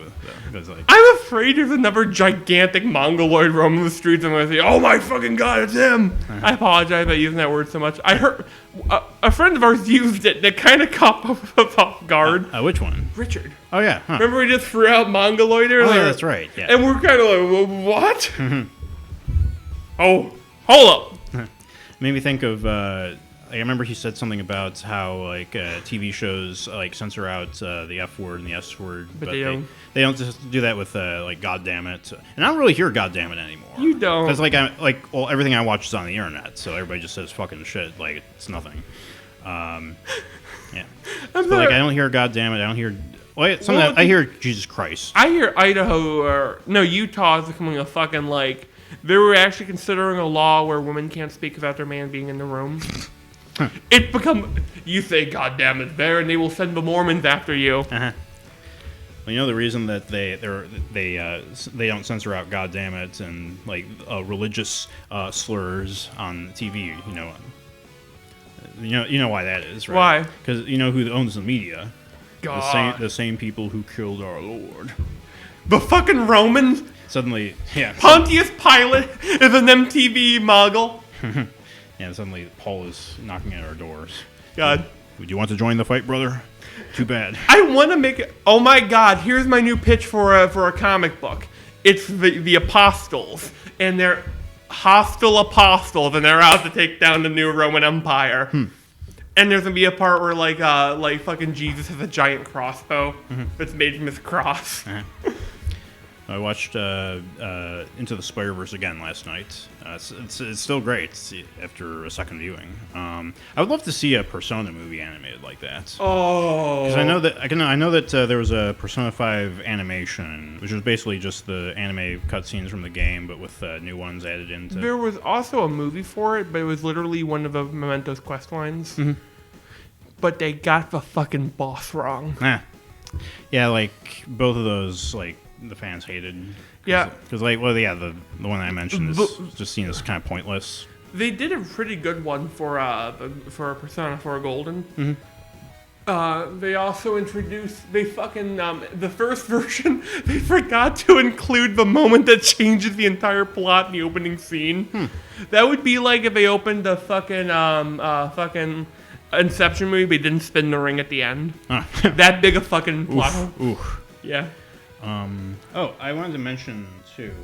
Because, I'm afraid there's another gigantic mongoloid roaming the streets and I'm going to say, "Oh my fucking god, it's him!" I apologize about using that word so much. I heard a friend of ours used it that kind of caught us off guard. Which one? Richard. Oh, yeah. Huh. Remember we just threw out mongoloid earlier? Oh, yeah, that's right. Yeah. And we're kind of like, well, what? Mm-hmm. Oh, hold up. Made me think of... I remember he said something about how TV shows censor out the F word and the S word, but they don't just do that with God damn it. And I don't really hear God damn it anymore. You don't. Because everything I watch is on the internet, so everybody just says fucking shit like it's nothing. Yeah. I don't hear God damn it. I don't hear. I hear Jesus Christ. I hear Utah is becoming a fucking they were actually considering a law where women can't speak without their man being in the room. Huh. It become you say God damn it there, and they will send the Mormons after you. Uh-huh. Well, the reason that they don't censor out God damn it and religious slurs on TV. You know why that is, right? Why? Because you know who owns the media. God. The same people who killed our Lord. The fucking Romans. Suddenly, yeah. Pontius Pilate is an MTV mogul. Yeah, suddenly Paul is knocking at our doors. God. Would you want to join the fight, brother? Too bad. I want to make it. Oh my God! Here's my new pitch for a comic book. It's the Apostles, and they're hostile apostles, and they're out to take down the new Roman Empire. And there's gonna be a part where like fucking Jesus has a giant crossbow that's made from his cross. I watched Into the Spider-Verse again last night. It's still great after a second viewing. I would love to see a Persona movie animated like that. Oh, Because I know that there was a Persona 5 animation, which was basically just the anime cutscenes from the game, but with new ones added into. there was also a movie for it, but it was literally one of the Mementos quest lines. But they got the fucking boss wrong. Yeah, like both of those, like the fans hated. Yeah. Because the one I mentioned is just seen as kind of pointless. They did a pretty good one for Persona 4 Golden. They also introduced the first version. They forgot to include the moment that changes the entire plot in the opening scene. That would be like if they opened the fucking Inception movie, but didn't spin the ring at the end. That big a fucking plot. Oof. Yeah. I wanted to mention too.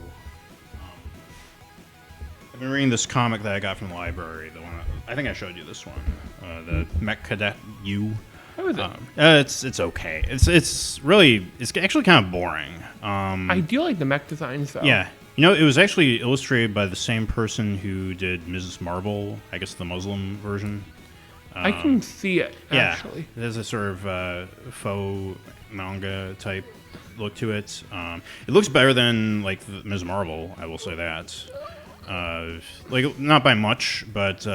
I've been reading this comic that I got from the library. The one I think I showed you this one. The Mech Cadet U. How is it? It's okay. It's actually kind of boring. I do like the mech designs though. Yeah. It was actually illustrated by the same person who did Mrs. Marvel. I guess the Muslim version. I can see it actually. Yeah, there's a sort of faux manga type look to it. It looks better than like Ms. Marvel, I will say that. Like not by much, but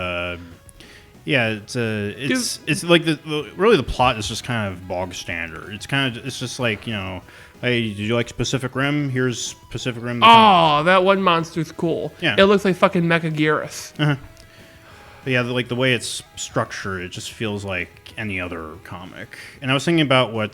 yeah, it's like the plot is just kind of bog standard. It's just like hey, did you like Pacific Rim? Here's Pacific Rim. Oh, that one monster's cool. Yeah, it looks like fucking Mechaguirus. But yeah, like the way it's structured, it just feels like any other comic. And I was thinking about what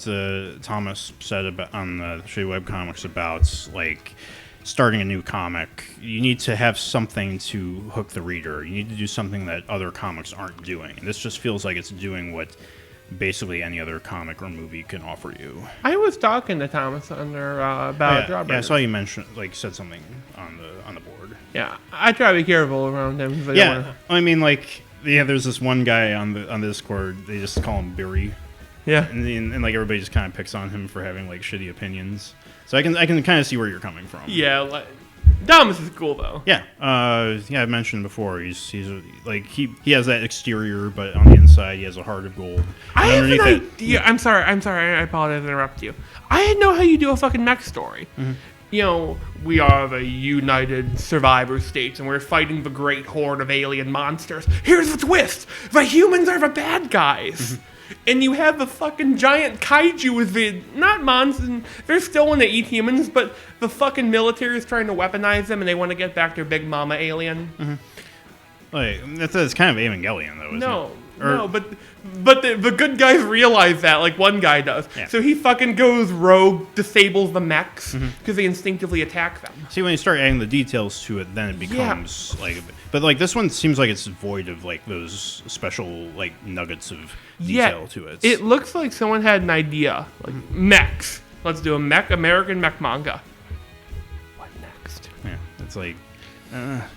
Thomas said about on the Shitty Webcomics about like starting a new comic. You need to have something to hook the reader. You need to do something that other comics aren't doing. And this just feels like it's doing what basically any other comic or movie can offer you. I was talking to Thomas under about Jawbreaker. Yeah, I saw you mention said something on the board. Yeah, I try to be careful around him. I mean, like, there's this one guy on the Discord. They just call him Billy. Yeah, and like everybody just kind of picks on him for having like shitty opinions. So I can kind of see where you're coming from. Yeah, Thomas is cool though. Yeah, I mentioned before. He's like he has that exterior, but on the inside he has a heart of gold. I have an idea. I'm sorry. I apologize to interrupt you. I know how you do a fucking mech story. We are the United Survivor States, and we're fighting the great horde of alien monsters. Here's the twist: the humans are the bad guys. And you have the fucking giant kaiju with not monsters, they're still want to eat humans, but the fucking military is trying to weaponize them and they want to get back their big mama alien. Like, that's kind of Evangelion, though, isn't it? No, but the good guys realize that, like one guy does. Yeah. So he fucking goes rogue, disables the mechs, because they instinctively attack them. See, when you start adding the details to it, then it becomes like... But like this one seems like it's void of like those special like nuggets of detail to it. It looks like someone had an idea, like mechs. Let's do a American mech manga. What next? Yeah, it's like...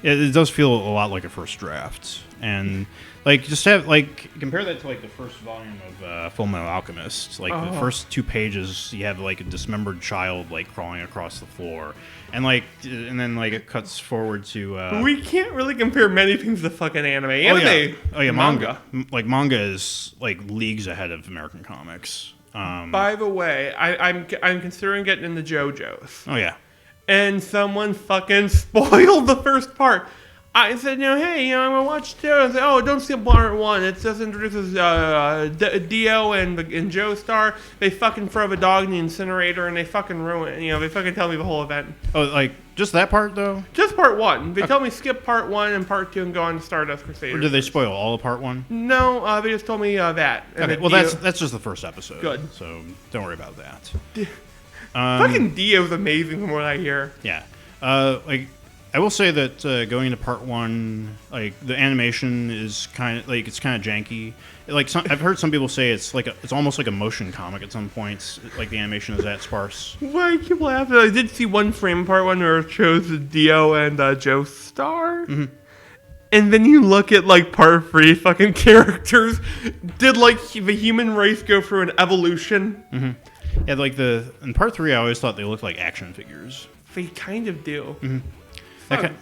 it does feel a lot like a first draft. And... like, just have, like, compare that to, like, the first volume of Full Metal Alchemist. Like, the first 2 pages, you have, like, a dismembered child, like, crawling across the floor. And, like, and then, like, it cuts forward to... we can't really compare many things to fucking anime. Manga. Like, manga is, like, leagues ahead of American comics. By the way, I'm considering getting into JoJo's. Oh, yeah. And someone fucking spoiled the first part. I said, hey, I'm gonna watch JoJo. I said, don't skip part 1. It just introduces Dio and Joestar. They fucking throw the dog in the incinerator and they fucking ruin it. They fucking tell me the whole event. Oh, like just that part though? Just part 1. They tell me skip part 1 and part 2 and go on to Stardust Crusaders. Or did they spoil all of part 1? No, they just told me that. Okay, well that's just the first episode. Good. So don't worry about that. Fucking Dio's amazing from what I hear. Yeah. I will say that going into part 1, like the animation is kind of like it's kind of janky. Like I've heard some people say it's almost like a motion comic at some points. Like the animation is that sparse. Why I keep laughing? I did see one frame in part 1 where it shows Dio and Joe Star. Mm-hmm. And then you look at like part 3, fucking characters. Did like the human race go through an evolution? Mm-hmm. Yeah, like in part 3, I always thought they looked like action figures. They kind of do. Mm-hmm.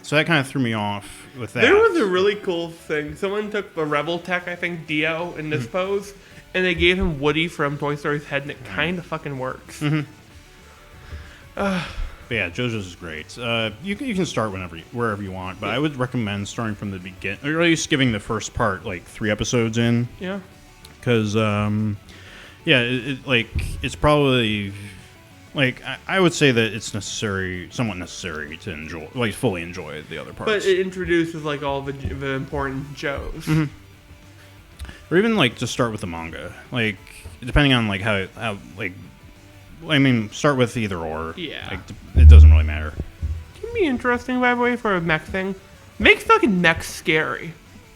So that kind of threw me off with that. There was a really cool thing. Someone took the Rebel Tech, I think, Dio, in this pose, and they gave him Woody from Toy Story's head, and it kind of fucking works. Mm-hmm. But yeah, JoJo's is great. You can start wherever you want, but I would recommend starting from the beginning, or at least giving the first part like 3 episodes in. Yeah. Because it's probably like I would say that it's somewhat necessary to enjoy, like fully enjoy the other parts. But it introduces like all the important Joes. Mm-hmm. Or even like just start with the manga, like depending on like how like. I mean, start with either or. Yeah. Like, it doesn't really matter. It can be interesting, by the way, for a mech thing. Make fucking mechs scary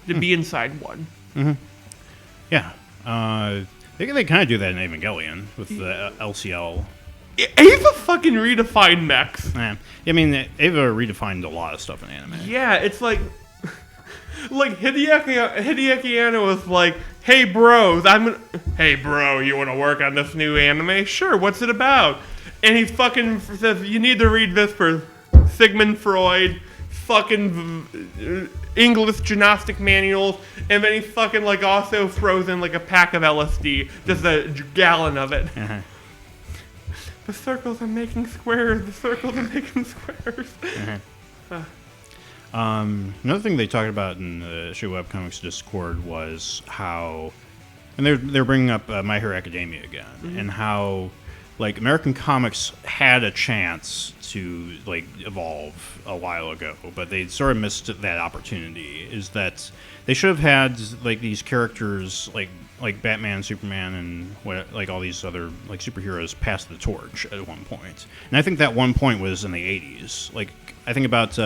to be inside one. Mm-hmm. Yeah. They kind of do that in Evangelion with the LCL. Ava fucking redefined mechs. Yeah. I mean, Ava redefined a lot of stuff in anime. Yeah, it's like... Like, Hideaki Anno was like, hey, bros, hey, bro, you want to work on this new anime? Sure, what's it about? And he fucking says, you need to read this for Sigmund Freud, fucking English gymnastic manuals, and then he fucking, like, also throws in, like, a pack of LSD, just a gallon of it. Uh-huh. The circles are making squares, the circles are making squares. Uh-huh. Another thing they talked about in the Show Webcomics Discord was how, and they're bringing up My Hero Academia again, and how like American comics had a chance to like evolve a while ago, but they sort of missed that opportunity. Is that they should have had like these characters like Batman, Superman, and what like all these other like superheroes pass the torch at one point, and I think that one point was in the 80s. Like I think about.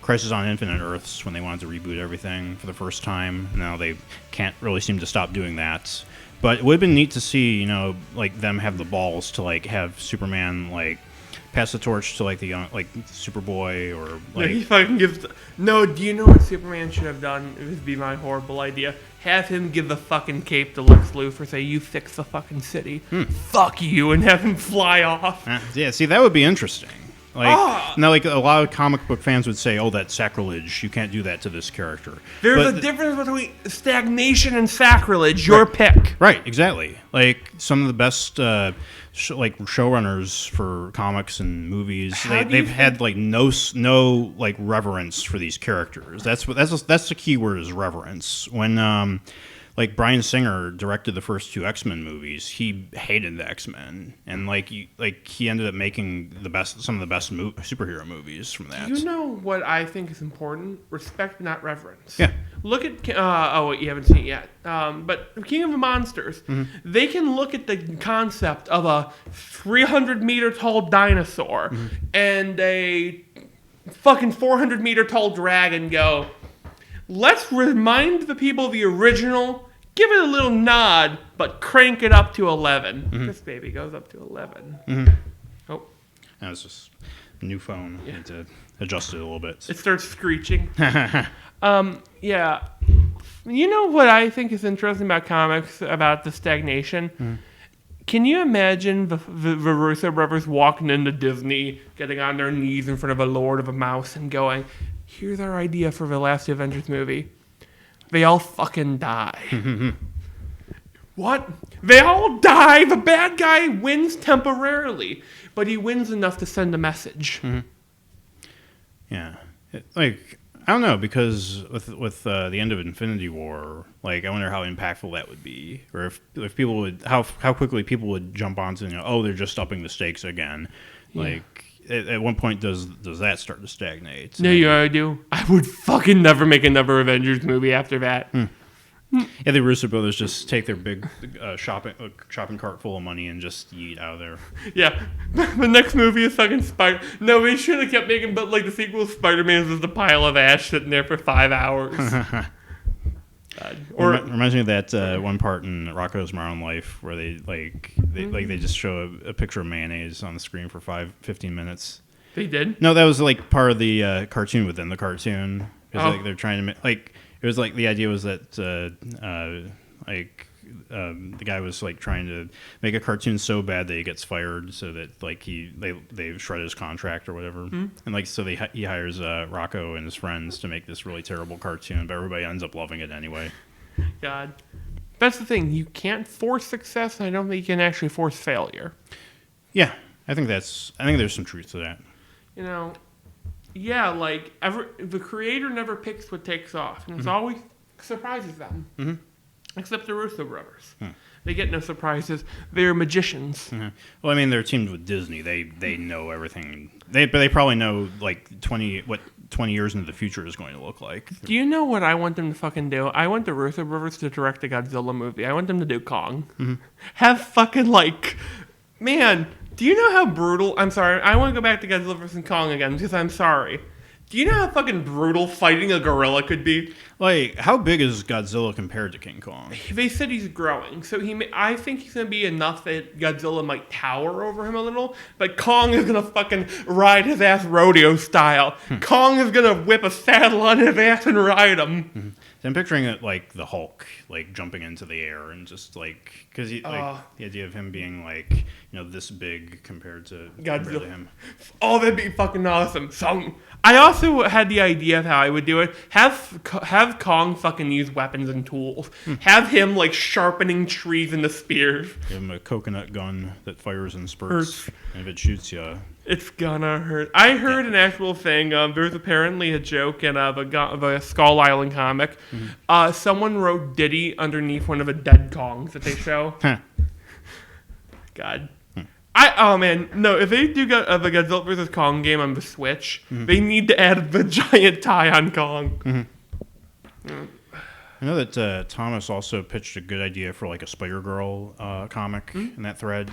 Crisis on Infinite Earths when they wanted to reboot everything for the first time. Now they can't really seem to stop doing that. But it would have been neat to see, you know, like them have the balls to like have Superman like pass the torch to like the young, like Superboy or like. Yeah, he fucking gives. No, do you know what Superman should have done? It would be my horrible idea. Have him give the fucking cape to Lex Luthor, say you fix the fucking city, fuck you, and have him fly off. Yeah, see that would be interesting. Like now, like a lot of comic book fans would say, "Oh, that's sacrilege. You can't do that to this character." There's a difference between stagnation and sacrilege. Your pick. Right, exactly. Like some of the best like showrunners for comics and movies, they've had like no like reverence for these characters. That's the key word is reverence. When like Bryan Singer directed the first 2 X-Men movies, he hated the X-Men, and he ended up making some of the best superhero movies from that. You know what I think is important? Respect, not reverence. Yeah. Look at you haven't seen it yet. But King of the Monsters, they can look at the concept of a 300-meter tall dinosaur and a fucking 400-meter tall dragon. Go. Let's remind the people of the original, give it a little nod, but crank it up to 11. This baby goes up to 11. Oh. That was just a new phone. I need to adjust it a little bit. It starts screeching. Yeah. You know what I think is interesting about comics, about the stagnation? Can you imagine the Russo brothers walking into Disney, getting on their knees in front of a Lord of a Mouse and going... Here's our idea for the last Avengers movie. They all fucking die. What? They all die? The bad guy wins temporarily, but he wins enough to send a message. Yeah. I don't know, because with the end of Infinity War, like I wonder how impactful that would be, or if people would how quickly people would jump onto they're just upping the stakes again, like. At one point, does that start to stagnate? No, you know what I do? I would fucking never make another Avengers movie after that. Yeah, the Russo brothers just take their big shopping cart full of money and just eat out of there. Yeah, the next movie is fucking Spider. No, we should have kept making, but like the sequel, Spider-Man is just a pile of ash sitting there for 5 hours. Or reminds me of that one part in Rocko's Modern Life where they just show a picture of mayonnaise on the screen for 15 minutes. They did? No, that was like part of the cartoon within the cartoon. Because like they're trying to it was like the idea was that the guy was like trying to make a cartoon so bad that he gets fired, so that like they shred his contract or whatever, and like so he hires Rocco and his friends to make this really terrible cartoon, but everybody ends up loving it anyway. God, that's the thing. You can't force success, and I don't think you can actually force failure. Yeah, I think there's some truth to that. You know, yeah, like the creator never picks what takes off, and it's always surprises them. Mm-hmm. Except the Russo brothers. They get no surprises. They're magicians. Mm-hmm. Well, I mean, they're teamed with Disney. They know everything. But they probably know like 20 years into the future is going to look like. Do you know what I want them to fucking do? I want the Russo brothers to direct a Godzilla movie. I want them to do Kong. Mm-hmm. Have fucking like, man. Do you know how brutal? I'm sorry. I want to go back to Godzilla vs. Kong again because I'm sorry. Do you know how fucking brutal fighting a gorilla could be? Like, how big is Godzilla compared to King Kong? They said he's growing, so I think he's gonna be enough that Godzilla might tower over him a little. But Kong is gonna fucking ride his ass rodeo style. Kong is gonna whip a saddle on his ass and ride him. Mm-hmm. So I'm picturing it like the Hulk, like jumping into the air and just like because the idea of him being like this big compared to him. Oh, that'd be fucking awesome. So I also had the idea of how I would do it. Have Kong fucking use weapons and tools. Have him like sharpening trees into spears. Give him a coconut gun that fires in spurts, and if it shoots you, it's gonna hurt. I heard an actual thing. There's apparently a joke in of a Skull Island comic. Mm-hmm. Someone wrote Diddy underneath one of the dead Kongs that they show. God. If they do the Godzilla vs. Kong game on the Switch, they need to add the giant tie on Kong. Mm-hmm. I know that Thomas also pitched a good idea for like a Spider-Girl comic in that thread.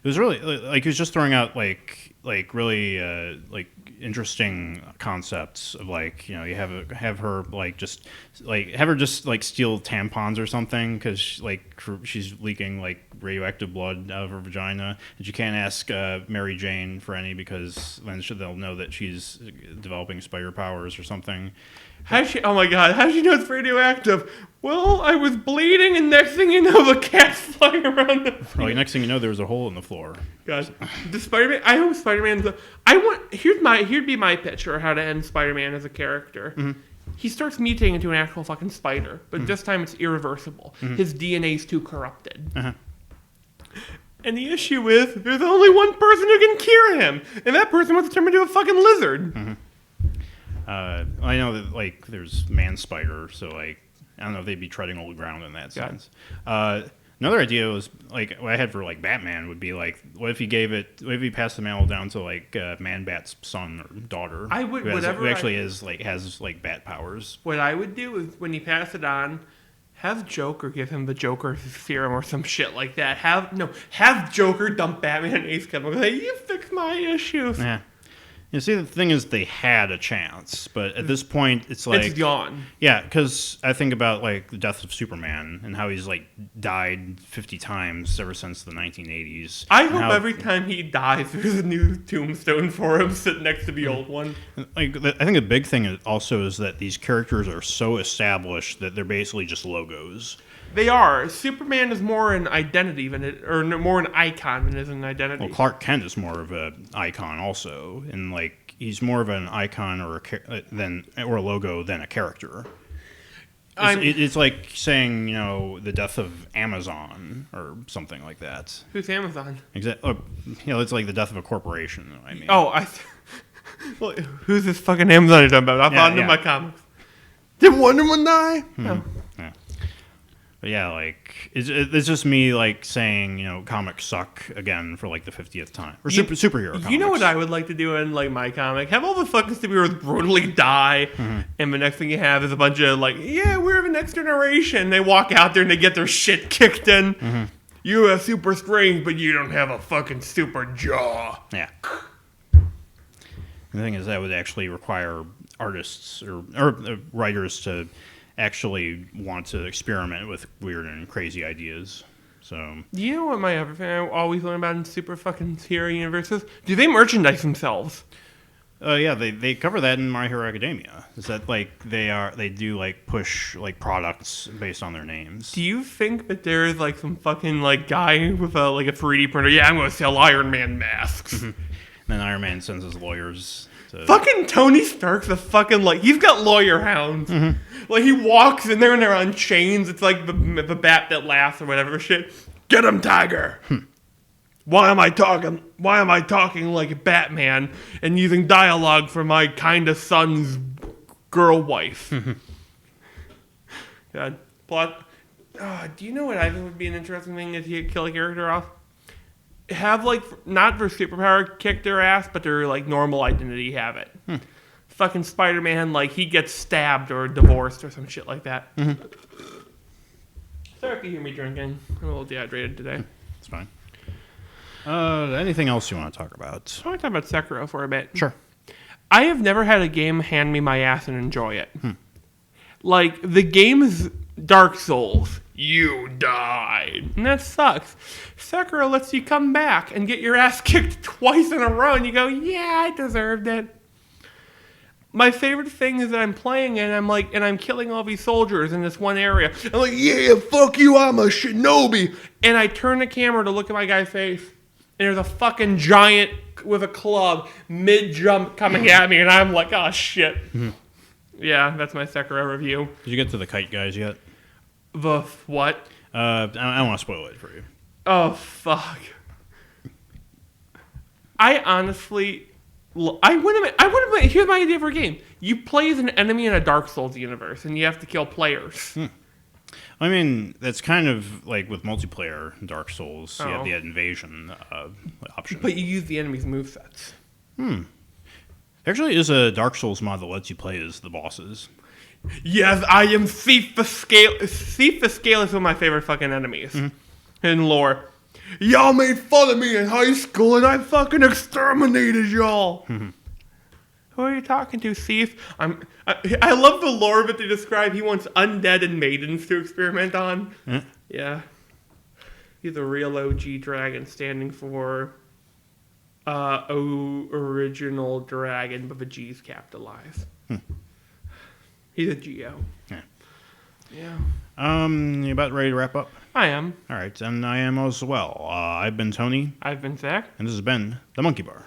It was really like he was just throwing out like really like interesting concepts of like you have her just steal tampons or something because she's leaking like radioactive blood out of her vagina, and she can't ask Mary Jane for any because then they'll know that she's developing spider powers or something. Oh my god, how does she know it's radioactive? Well, I was bleeding, and next thing you know, the cat's flying around the floor. Well, next thing you know, there was a hole in the floor. God, I hope Spider-Man's. Here'd be my pitch for how to end Spider-Man as a character. Mm-hmm. He starts mutating into an actual fucking spider, but this time it's irreversible. Mm-hmm. His DNA's too corrupted. Uh-huh. And the issue is, there's only one person who can cure him, and that person wants to turn him into a fucking lizard. Mm-hmm. I know that like there's man spider, so like I don't know if they'd be treading old ground in that sense. Another idea was like what I had for like Batman would be like what if he passed the mantle down to like Man Bat's son or daughter? Who actually has like bat powers. What I would do is when you pass it on, have Joker give him the Joker serum or some shit like that. Have Joker dump Batman Ace Chemical. Like, you fix my issues. Yeah. You see, the thing is, they had a chance, but at this point, it's like it's gone. Yeah, because I think about like the death of Superman and how he's like died 50 times ever since the 1980s. I hope every time he dies, there's a new tombstone for him sitting next to the old one. Like, I think a big thing also is that these characters are so established that they're basically just logos. They are. Superman is more an identity more an icon than it is an identity. Well, Clark Kent is more of an icon also, and like he's more of an icon or a logo than a character. It's like saying the death of Amazon or something like that. Who's Amazon? Exactly. It's like the death of a corporation. I mean. Well, who's this fucking Amazon you're talking about? I found in my comics. Did Wonder Woman die? Mm-hmm. No. Yeah. But yeah, like it's just me like saying comics suck again for like the 50th time or superhero. Comics. You know what I would like to do in like my comic? Have all the fucking superheroes brutally die, and the next thing you have is a bunch of like, yeah, we're the next generation. They walk out there and they get their shit kicked in. You have super strength, but you don't have a fucking super jaw. Yeah. The thing is, that would actually require artists or writers to actually want to experiment with weird and crazy ideas. So You know what my other thing I always learn about in super fucking hero universes? Do they merchandise themselves? yeah, they cover that in My Hero Academia. Is that like they do like push like products based on their names? Do you think that there is like some fucking like guy with a 3D printer? Yeah, I'm gonna sell Iron Man masks. And then Iron Man sends his lawyers to Fucking Tony Stark's a fucking he's got lawyer hounds. Like he walks in there and they're on chains. It's like the bat that laughs or whatever shit. Get him, Tiger. Why am I talking like Batman and using dialogue for my kind of son's girl wife? God. Plot. Do you know what I think would be an interesting thing if you kill a character off? Have not their superpower kick their ass, but their normal identity have it. Fucking Spider-Man, he gets stabbed or divorced or some shit like that. Sorry if you hear me drinking. I'm a little dehydrated today. It's fine. Anything else you want to talk about? I want to talk about Sekiro for a bit. Sure. I have never had a game hand me my ass and enjoy it. The game is Dark Souls. You died. And that sucks. Sekiro lets you come back and get your ass kicked twice in a row and you go, yeah, I deserved it. My favorite thing is that I'm playing and I'm killing all these soldiers in this one area. I'm like, yeah, fuck you, I'm a shinobi. And I turn the camera to look at my guy's face and there's a fucking giant with a club mid-jump coming at me and I'm like, oh shit. Yeah, that's my Sekiro review. Did you get to the kite guys yet? The what? I don't want to spoil it for you. Oh, fuck. I honestly... I wouldn't admit, here's my idea for a game. You play as an enemy in a Dark Souls universe, and you have to kill players. I mean, that's kind of like with multiplayer Dark Souls. You have the invasion option. But you use the enemy's movesets. There actually is a Dark Souls mod that lets you play as the bosses. Yes, I am Thief the Scale. Thief the Scale is one of my favorite fucking enemies in lore. Y'all made fun of me in high school and I fucking exterminated y'all. Who are you talking to, Thief? I love the lore that they describe. He wants undead and maidens to experiment on. Yeah. He's a real OG dragon standing for original dragon, but the G's capitalized. He's a Geo. Yeah. You about ready to wrap up? I am. All right, and I am as well. I've been Tony. I've been Zach. And this has been the Monkey Bar.